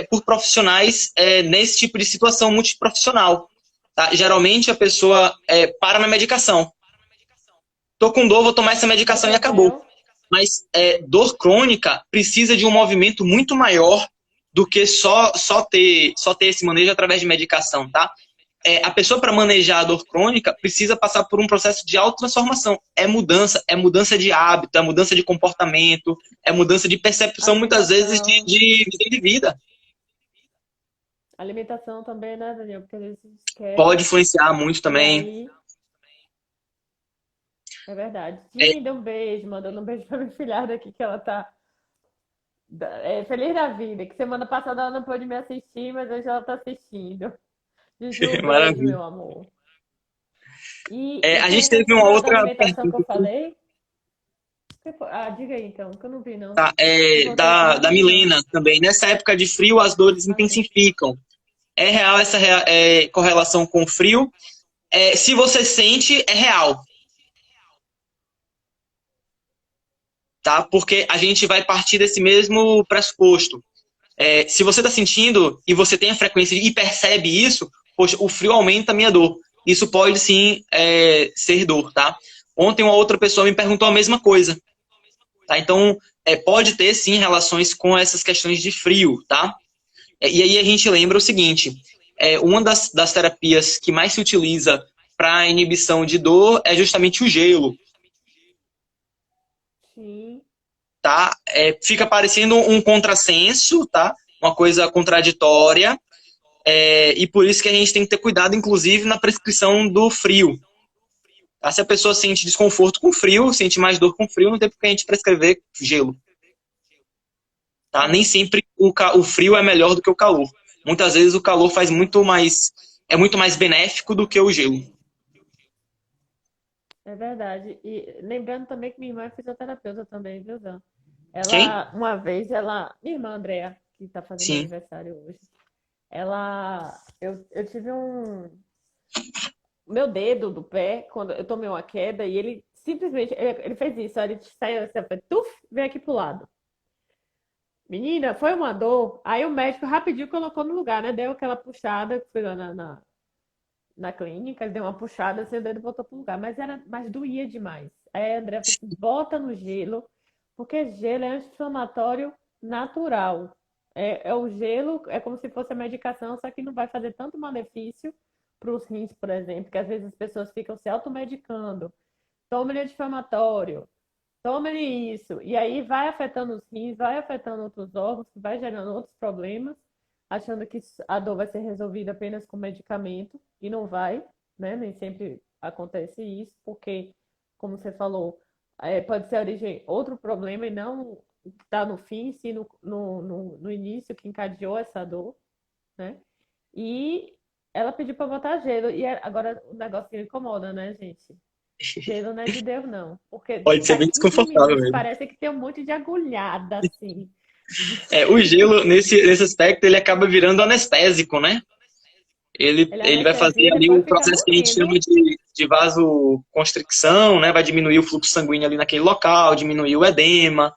por profissionais nesse tipo de situação multiprofissional. Tá? Geralmente a pessoa para na medicação. Tô com dor, vou tomar essa medicação e acabou. Percebeu? Mas dor crônica precisa de um movimento muito maior do que só ter esse manejo através de medicação, tá? A pessoa, para manejar a dor crônica, precisa passar por um processo de autotransformação. É mudança de hábito, é mudança de comportamento, é mudança de percepção, muitas vezes, Alimentação. de vida. Alimentação também, né, Daniel? Porque às vezes a gente Pode esquece. influenciar muito E também. aí, é verdade. É, Tinda, um beijo, mandando um beijo pra minha filhada aqui, que ela tá feliz da vida. Que semana passada ela não pôde me assistir, mas hoje ela tá assistindo. Juju, um beijo, maravilha. meu amor. E, É, e a tem gente a teve questão uma da outra alimentação que pergunta eu aqui, falei. Ah, diga aí então, que eu não vi, não. tá? Eu voltei aqui, mas Da não vi, não. Milena também. Nessa época de frio, as dores Ah, sim. intensificam. É real essa correlação com o frio? Se você sente, é real, tá? Porque a gente vai partir desse mesmo pressuposto. Se você está sentindo e você tem a frequência e percebe isso, poxa, o frio aumenta a minha dor. Isso pode sim ser dor, tá? Ontem uma outra pessoa me perguntou a mesma coisa, tá? Então, pode ter sim relações com essas questões de frio, tá? E aí a gente lembra o seguinte, uma das terapias que mais se utiliza para inibição de dor é justamente o gelo, Sim, tá? Fica parecendo um contrassenso, tá? Uma coisa contraditória, e por isso que a gente tem que ter cuidado, inclusive, na prescrição do frio. Tá? Se a pessoa sente desconforto com frio, sente mais dor com frio, não tem por que a gente prescrever gelo. Tá? Nem é, sempre o frio é melhor do que o calor. Muitas vezes o calor é muito mais benéfico do que o gelo. é verdade. E lembrando também que minha irmã é fisioterapeuta também, viu, Zan? Quem? Ela, uma vez, minha irmã Andrea, que tá fazendo Sim. aniversário hoje, eu tive meu dedo do pé, quando eu tomei uma queda, e ele simplesmente, ele fez isso, ele saiu assim, tuf, veio aqui pro lado. Menina, foi uma dor. Aí o médico rapidinho colocou no lugar, né? Deu aquela puxada, fui lá na clínica, ele deu uma puxada, assim, o dedo voltou pro lugar. Mas doía demais. Aí a André falou assim, bota no gelo, porque gelo é anti-inflamatório natural. É o gelo, é como se fosse a medicação, só que não vai fazer tanto malefício para os rins, por exemplo, que às vezes as pessoas ficam se automedicando. Toma anti-inflamatório, toma isso. E aí vai afetando os rins, vai afetando outros órgãos, vai gerando outros problemas, achando que a dor vai ser resolvida apenas com medicamento, e não vai, né? Nem sempre acontece isso, porque, como você falou, pode ser a origem outro problema e não o que está no fim, sim no início que encadeou essa dor, né? E ela pediu para botar gelo. E agora o negócio que incomoda, né, gente? Gelo não é de Deus, não. Porque Pode ser a bem 15 desconfortável minutos mesmo. parece que tem um monte de agulhada, assim. O gelo, nesse aspecto, ele acaba virando anestésico, né? Ele Ele vai anestesia fazer e ali depois o fica processo que a gente chama doendo. de vasoconstricção, né? Vai diminuir o fluxo sanguíneo ali naquele local, diminuir o edema,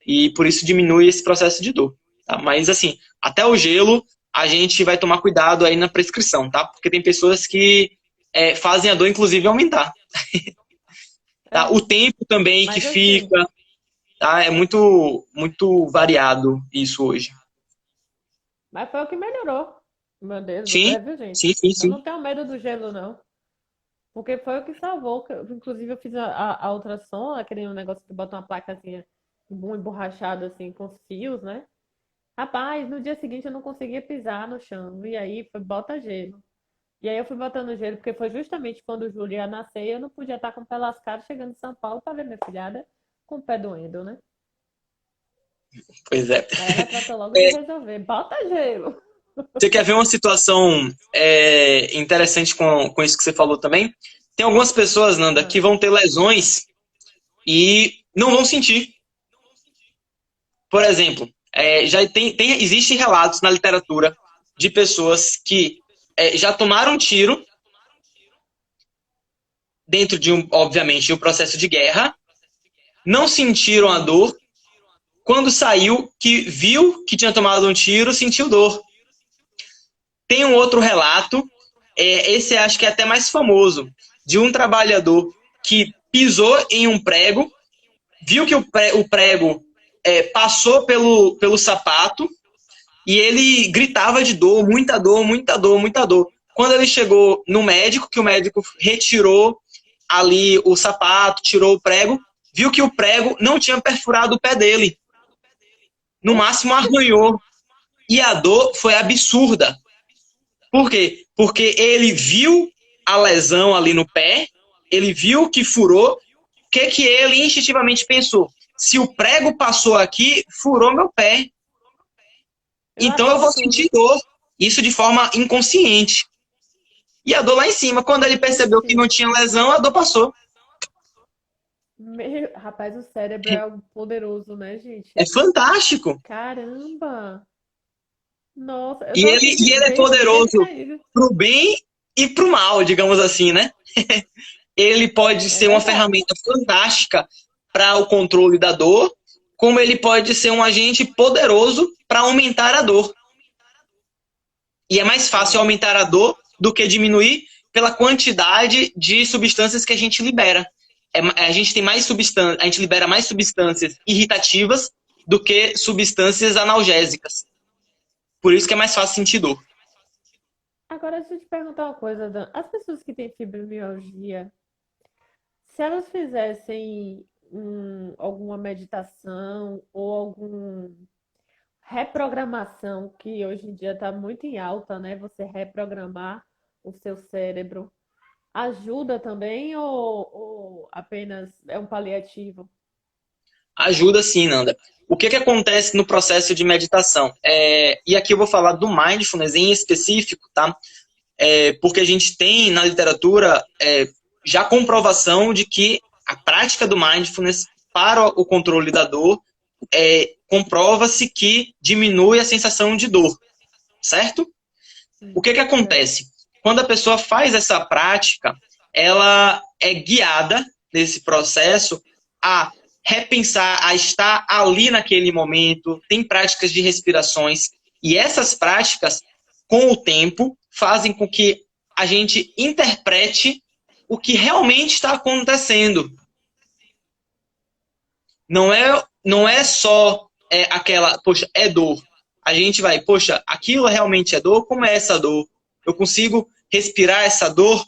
e por isso diminui esse processo de dor. Tá? Mas, assim, até o gelo, a gente vai tomar cuidado aí na prescrição, tá? Porque tem pessoas que fazem a dor, inclusive, aumentar. Tá? É, O tempo também que mas assim, fica, tá? É muito, muito variado isso hoje. mas foi o que melhorou. Meu Deus do Sim, pé, viu, gente? sim, sim, Eu sim. não tenho medo do gelo, não. Porque foi o que salvou. Inclusive, eu fiz a ultrassom, aquele negócio que bota uma placazinha emborrachada, assim, com os fios, né? Rapaz, no dia seguinte eu não conseguia pisar no chão. E aí foi bota gelo. E aí eu fui botando gelo, porque foi justamente quando o Júlio ia nascer, e eu não podia estar com o pé lascado chegando em São Paulo para ver minha filhada com o pé doendo, né? Pois é. Aí ela tratou logo de resolver. Bota gelo. Você quer ver uma situação interessante com isso que você falou também? Tem algumas pessoas, Nanda, Ah, que vão ter lesões e não vão sentir. Por exemplo, existem relatos na literatura de pessoas que já tomaram um tiro dentro de obviamente, de um processo de guerra, não sentiram a sim. dor, quando saiu, que viu que tinha tomado um tiro, sentiu dor. Tem um outro relato, esse acho que é até mais famoso, de um trabalhador que pisou em um prego, viu que o prego passou pelo sapato e ele gritava de dor, muita dor, muita dor, muita dor. Quando ele chegou no médico, que o médico retirou ali o sapato, tirou o prego, viu que o prego não tinha perfurado o pé dele. No máximo Oxi, arranhou. E a dor foi absurda. Por quê? Porque ele viu a lesão ali no pé, ele viu que furou, o que ele instintivamente pensou? Se o prego passou aqui, furou meu pé. Eu Então acho eu vou absurdo. sentir dor. Isso de forma inconsciente. E a dor lá em cima, quando ele percebeu que Gente, não tinha lesão, a dor passou. rapaz, o cérebro é algo poderoso, né, É gente? fantástico. Caramba! Nossa, eu E tô ele, assim, e ele é bem, bem poderoso distraída. pro bem e pro mal, digamos assim, né? Ele pode É ser uma verdade. ferramenta fantástica para o controle da dor, como ele pode ser um agente poderoso para aumentar a dor. E é mais fácil É. aumentar a dor do que diminuir pela quantidade de substâncias que a gente libera. A gente tem mais substâncias, a gente libera mais substâncias irritativas do que substâncias analgésicas. Por isso que é mais fácil sentir dor. Agora, deixa eu te perguntar uma coisa, Dan. As pessoas que têm fibromialgia, se elas fizessem alguma meditação ou alguma reprogramação, que hoje em dia está muito em alta, né? Você reprogramar o seu cérebro, ajuda também ou apenas é um paliativo? Ajuda sim, Nanda. O que acontece no processo de meditação? E aqui eu vou falar do mindfulness em específico, tá? Porque a gente tem na literatura já comprovação de que a prática do mindfulness para o controle da dor comprova-se que diminui a sensação de dor, certo? O que Certo. acontece? Quando a pessoa faz essa prática, ela é guiada nesse processo a repensar, a estar ali naquele momento, tem práticas de respirações, e essas práticas, com o tempo, fazem com que a gente interprete o que realmente está acontecendo. Não é só aquela, poxa, é dor. A gente vai, poxa, aquilo realmente é dor? Como é essa dor? Eu consigo respirar essa dor,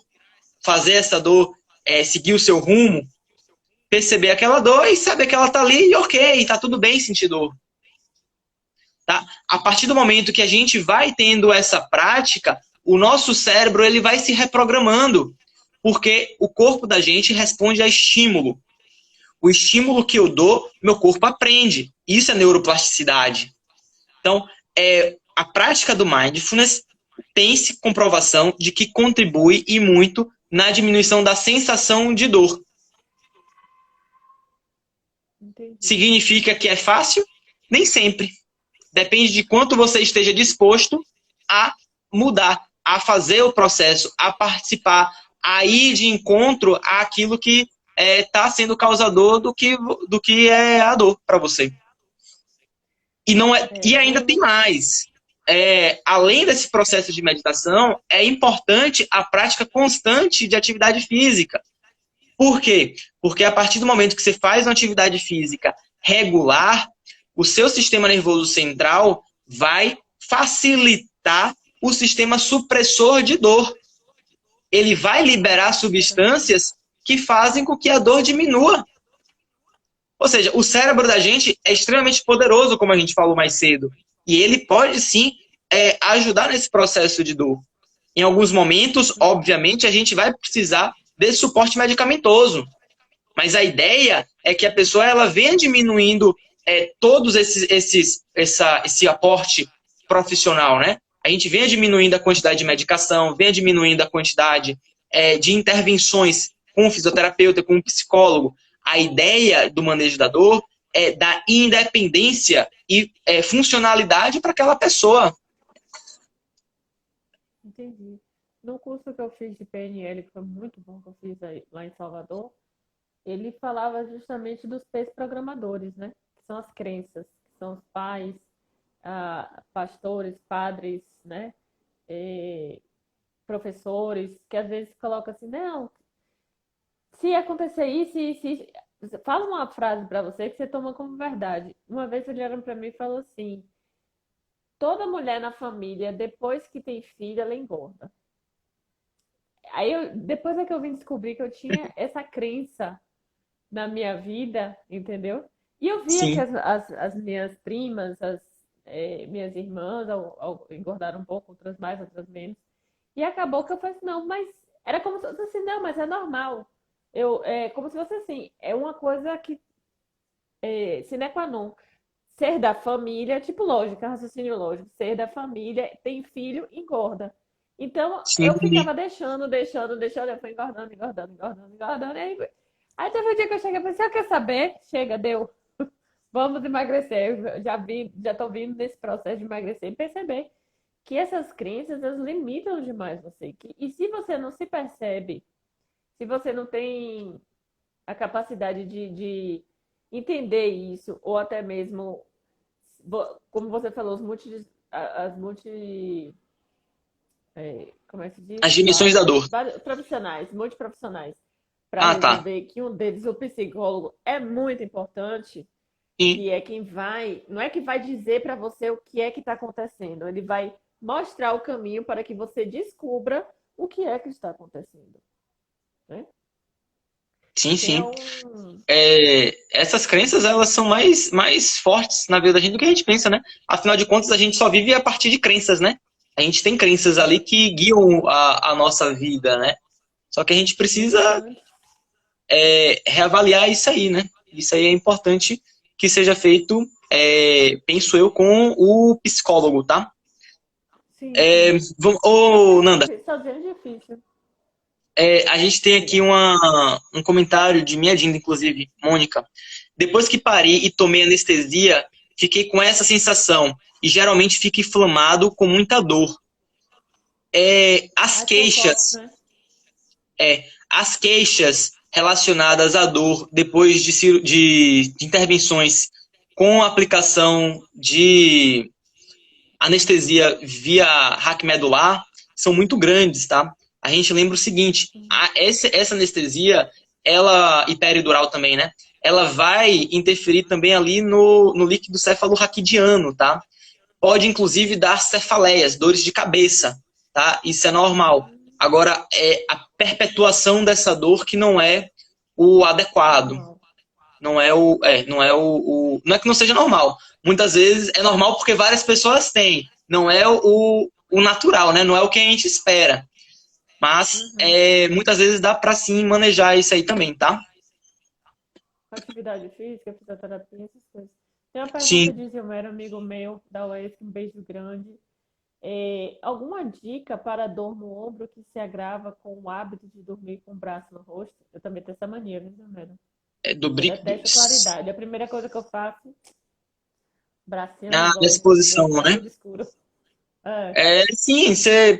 fazer essa dor seguir o seu rumo, perceber aquela dor e saber que ela está ali e ok, está tudo bem sentir dor. Tá? A partir do momento que a gente vai tendo essa prática, o nosso cérebro ele vai se reprogramando, porque o corpo da gente responde a estímulo. O estímulo que eu dou, meu corpo aprende. Isso é neuroplasticidade. Então, a prática do mindfulness tem-se comprovação de que contribui e muito na diminuição da sensação de dor. Entendi. Significa que é fácil? Nem sempre. Depende de quanto você esteja disposto a mudar, a fazer o processo, a participar, a ir de encontro àquilo que está sendo causador do que é a dor para você. E, não é, É, e ainda tem quando. mais. Além desse processo de meditação, é importante a prática constante de atividade física. Por quê? Porque a partir do momento que você faz uma atividade física regular, o seu sistema nervoso central vai facilitar o sistema supressor de dor. Ele vai liberar substâncias que fazem com que a dor diminua. Ou seja, o cérebro da gente é extremamente poderoso, como a gente falou mais cedo. E ele pode sim ajudar nesse processo de dor. Em alguns momentos, obviamente, a gente vai precisar desse suporte medicamentoso. Mas a ideia é que a pessoa ela venha diminuindo todos esse aporte profissional, né? A gente venha diminuindo a quantidade de medicação, venha diminuindo a quantidade de intervenções com o fisioterapeuta, com o psicólogo. A ideia do manejo da dor é dar independência e funcionalidade para aquela pessoa. Entendi. No curso que eu fiz de PNL, que foi muito bom que eu fiz lá em Salvador, ele falava justamente dos programadores, né? Que são as crenças, que são os pais, pastores, padres, né? Eh, professores, que às vezes colocam assim, não, se acontecer isso, isso, isso. Fala uma frase para você que você toma como verdade. Uma vez ele olharam para mim e falou assim: toda mulher na família, depois que tem filho, ela engorda. Depois é que eu vim descobrir que eu tinha essa crença na minha vida, entendeu? E eu via que Sim, as minhas primas, minhas irmãs, engordaram um pouco, outras mais, outras menos. E acabou que eu falei assim, não, mas era como se fosse assim, não, mas é normal. Como se fosse assim, é uma coisa que sine qua non. Ser da família, tipo lógica, raciocínio lógico, ser da família, tem filho, engorda. Então, Sim, eu ficava deixando, eu fui engordando, engordando, engordando, engordando. Aí teve um dia que eu cheguei e falei, você quer saber? Chega, deu. Vamos emagrecer. Eu já tô vindo nesse processo de emagrecer e perceber que essas crenças, elas limitam demais você. E se você não se percebe, se você não tem a capacidade de entender isso, ou até mesmo, como você falou, as multi, como é que se diz? as dimensões da dor. Profissionais, multiprofissionais, para Ah, tá. resolver que um deles, o psicólogo, é muito importante, Sim, que é quem vai, não é que vai dizer para você o que é que está acontecendo, ele vai mostrar o caminho para que você descubra o que é que está acontecendo, né? sim, Tem sim. um... Essas crenças, elas são mais fortes na vida da gente do que a gente pensa, né? Afinal de contas, a gente só vive a partir de crenças, né? A gente tem crenças ali que guiam a nossa vida, né? Só que a gente precisa Exatamente. reavaliar isso aí, né? Isso aí é importante que seja feito, penso eu, com o psicólogo, tá? Sim, sim. Ô, Nanda, Sozinho é difícil. a gente tem aqui Diga. um comentário de minha Dinda, inclusive, Mônica. Depois que parei e tomei anestesia, fiquei com essa sensação e geralmente fico inflamado com muita dor. As Ai, são fortes, queixas, né? as queixas relacionadas à dor depois de intervenções com aplicação de anestesia via hack medular são muito grandes, tá? A gente lembra o seguinte, essa anestesia, ela, e peridural também, né? Ela vai interferir também ali no líquido cefalorraquidiano, tá? Pode, inclusive, dar cefaleias, dores de cabeça, tá? Isso é normal. Agora, é a perpetuação dessa dor que não é o adequado. Normal. Não é que não seja normal. Muitas vezes é normal porque várias pessoas têm. Não é o natural, né? Não é o que a gente espera. Mas Uhum. muitas vezes dá para sim manejar isso aí também, tá? Atividade física, fisioterapia, essas coisas. Tem uma pergunta Sim. de Gilmar, amigo meu, da UESC, um beijo grande. Alguma dica para dor no ombro que se agrava com o hábito de dormir com o braço no rosto? Eu também tenho essa mania, viu, Gilmar? É do Eu brico. detesto claridade. A primeira coisa que eu faço, bracinho não Na gosto, exposição, deixa né? tudo escuro. É, Sim,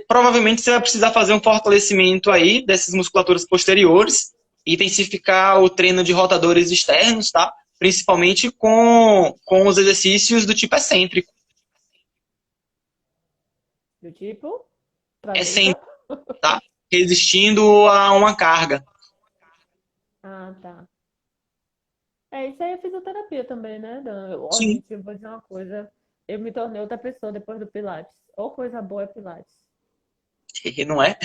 provavelmente você vai precisar fazer um fortalecimento aí dessas musculaturas posteriores, intensificar o treino de rotadores externos, tá? Principalmente com os exercícios do tipo excêntrico. do tipo, traduza. Excêntrico, tá? Resistindo a uma carga. Ah, tá. Isso aí é fisioterapia também, né, Dan? Ó, Sim. gente, eu vou dizer uma coisa. Eu me tornei outra pessoa depois do Pilates. Ou coisa boa é Pilates, Não é?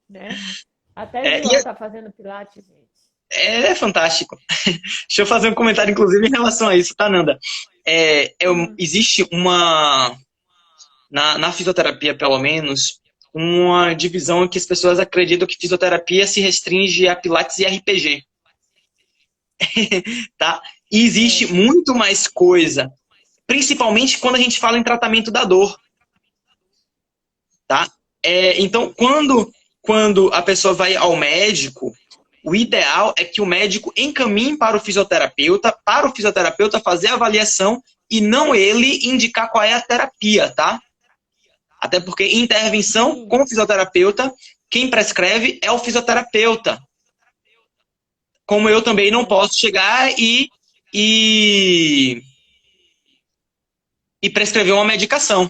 né? Até É, João tá fazendo Pilates, gente. é fantástico. Deixa eu fazer um comentário, inclusive, em relação a isso, tá, Nanda? Hum, Existe na fisioterapia, pelo menos, uma divisão em que as pessoas acreditam que fisioterapia se restringe a Pilates e RPG, tá? E existe é. muito mais coisa, principalmente quando a gente fala em tratamento da dor, tá? Então, quando a pessoa vai ao médico, o ideal é que o médico encaminhe para o fisioterapeuta fazer a avaliação e não ele indicar qual é a terapia, tá? Até porque intervenção Sim, com o fisioterapeuta, quem prescreve é o fisioterapeuta. Como eu também não é. posso chegar e, e prescrever uma medicação.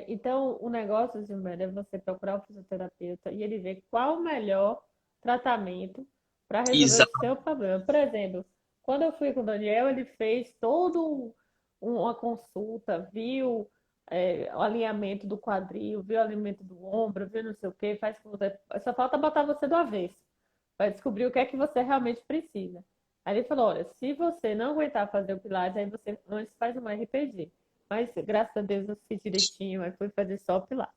Então, o negócio, Gilberto, é você procurar o fisioterapeuta e ele ver qual o melhor tratamento para resolver o Exato. seu problema. Por exemplo, quando eu fui com o Daniel, ele fez uma consulta, viu o alinhamento do quadril, viu o alinhamento do ombro, viu não sei o quê, faz com você. Só falta botar você do avesso para descobrir o que é que você realmente precisa. Aí ele falou: olha, se você não aguentar fazer o Pilates, aí você antes faz um RPG. Mas graças a Deus eu fiz direitinho, aí fui fazer só Pilates.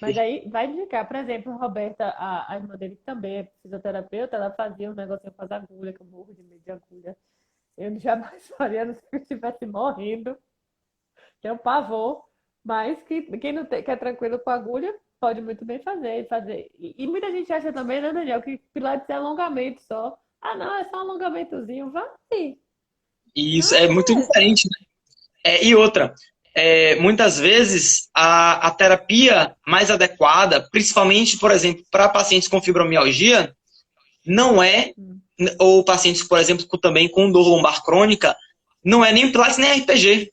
Mas aí vai indicar, por exemplo, a Roberta, a irmã dele que também é fisioterapeuta, ela fazia um negocinho com as agulhas, que eu morro de medo de agulha. Eu jamais faria, não sei se eu estivesse morrendo, tenho pavor, mas que, quem não tem, que é tranquilo com agulha, pode muito bem fazer. E muita gente acha também, né, Daniel, que Pilates é alongamento só. Ah, não, é só um alongamentozinho, vai. E isso é Não, muito não é só. diferente, né? E outra, muitas vezes a terapia mais adequada, principalmente, por exemplo, para pacientes com fibromialgia, não é, Hum. ou pacientes, por exemplo, também com dor lombar crônica, não é nem Pilates nem RPG.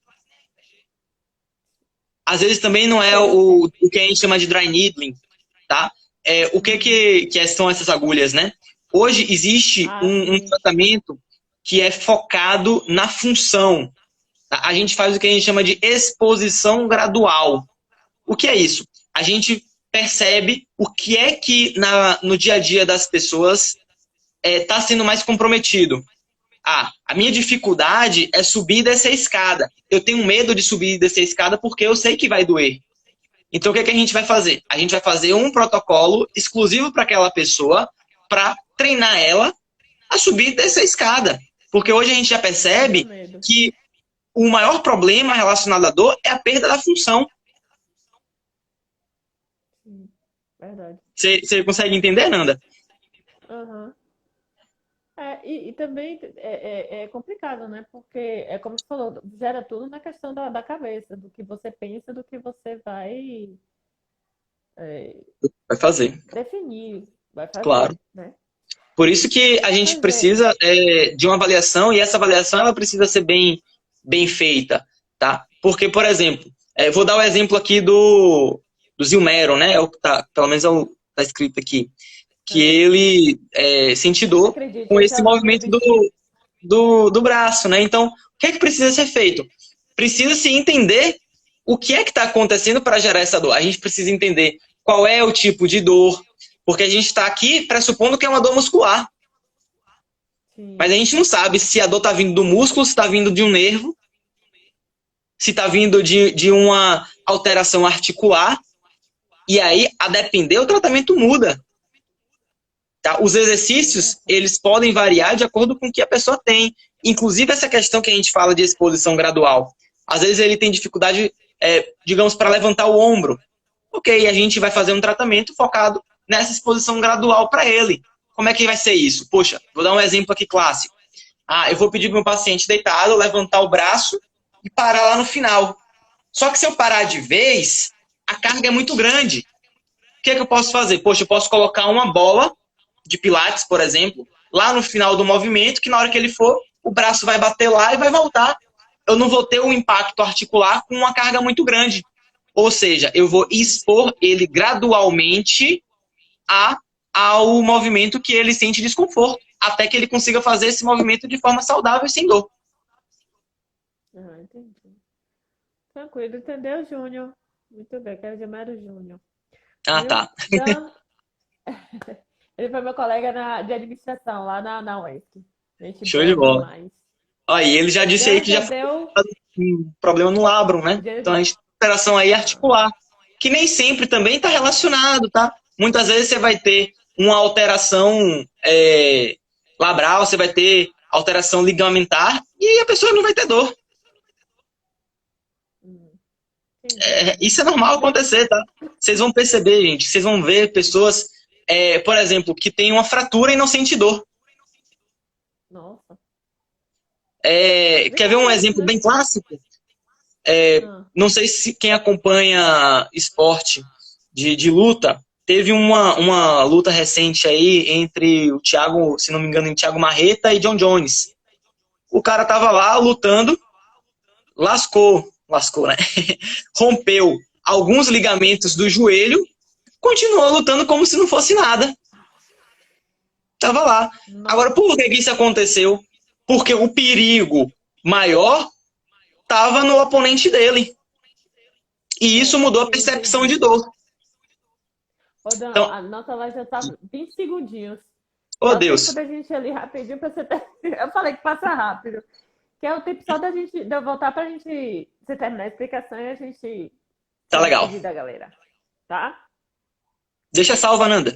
Às vezes também não é Sei o quê. o que a gente chama de dry needling, tá? O Hum. que são essas agulhas, né? Hoje existe Ah, um sim. tratamento que é focado na função. Tá? A gente faz o que a gente chama de exposição gradual. O que é isso? A gente percebe o que é que no dia a dia das pessoas está sendo mais comprometido. Ah, a minha dificuldade é subir e descer a escada. Eu tenho medo de subir e descer a escada porque eu sei que vai doer. Então, o que, é que a gente vai fazer? A gente vai fazer um protocolo exclusivo para aquela pessoa para treinar ela a subir e descer a escada. Porque hoje a gente já Tira o percebe medo. que o maior problema relacionado à dor é a perda da função. Sim, verdade. Você consegue entender, Nanda? Aham. E também é complicado, né? Porque é como você falou, gera tudo na questão da cabeça, do que você pensa, do que você vai é, Vai fazer, definir, vai claro. fazer, né? Por isso que a gente Pois é. precisa de uma avaliação e essa avaliação ela precisa ser bem feita, tá? Porque, por exemplo, vou dar o exemplo aqui do Zilmero, né? É o que tá, pelo menos tá escrito aqui, que Ah, ele sente dor acredite, com esse é esse o nome do movimento bichinho. do braço, né? Então, o que é que precisa ser feito? Precisa se entender o que é que está acontecendo para gerar essa dor. A gente precisa entender qual é o tipo de dor, porque a gente está aqui pressupondo que é uma dor muscular, mas a Sim. gente não sabe se a dor está vindo do músculo, se está vindo de um nervo, se está vindo de uma alteração articular, e aí, a depender, o tratamento muda. Tá? Os exercícios, eles podem variar de acordo com o que a pessoa tem. Inclusive, essa questão que a gente fala de exposição gradual. Às vezes ele tem dificuldade, digamos, para levantar o ombro. Ok, a gente vai fazer um tratamento focado nessa exposição gradual para ele. Como é que vai ser isso? Poxa, vou dar um exemplo aqui clássico. Ah, eu vou pedir para o meu paciente deitado levantar o braço e parar lá no final. Só que se eu parar de vez, a carga é muito grande. O que é que eu posso fazer? Poxa, eu posso colocar uma bola de pilates, por exemplo, lá no final do movimento, que na hora que ele for, o braço vai bater lá e vai voltar. Eu não vou ter um impacto articular com uma carga muito grande. Ou seja, eu vou expor ele gradualmente a, ao movimento que ele sente desconforto, até que ele consiga fazer esse movimento de forma saudável e sem dor. Ah, entendi. Tranquilo, entendeu, Júnior? Muito bem, quero chamar o Júnior. Ah, Viu? tá. Dan, ele foi meu colega de administração lá na UESC. Gente Show de boa bola. demais. Aí ele já disse aí Dan que já já foi deu. um problema no labrum, né? já- Então a gente tem alteração aí ah, articular, que nem sempre também está ah, relacionado, tá? Muitas vezes você vai ter uma alteração labral, você vai ter alteração ligamentar e a pessoa não vai ter dor. hum, entendi. Isso é normal Bem, acontecer, tá? Vocês vão perceber, gente, vocês vão ver pessoas, por exemplo, que tem uma fratura e não sente dor. nossa, Quer ver um complicado isso, exemplo né? bem clássico? Ah, Não sei se quem acompanha esporte de luta, teve uma luta recente aí entre o Thiago, se não me engano, Thiago Marreta e John Jones. O cara tava lá lutando, lascou, né? Rompeu alguns ligamentos do joelho, continuou lutando como se não fosse nada. Tava lá. Agora, nossa, por que isso aconteceu? Porque o perigo maior tava no oponente dele. E isso mudou a percepção entendi. de dor. Ô, Dan, Então, a nossa live já tá 20 segundinhos. Que oh é o tempo Deus. da gente ali rapidinho pra você ter... Eu falei que passa rápido. Que é o tempo só da gente de eu voltar pra gente você terminar a explicação e a gente Tá se legal. despedir da galera, tá? Deixa salva, Nanda.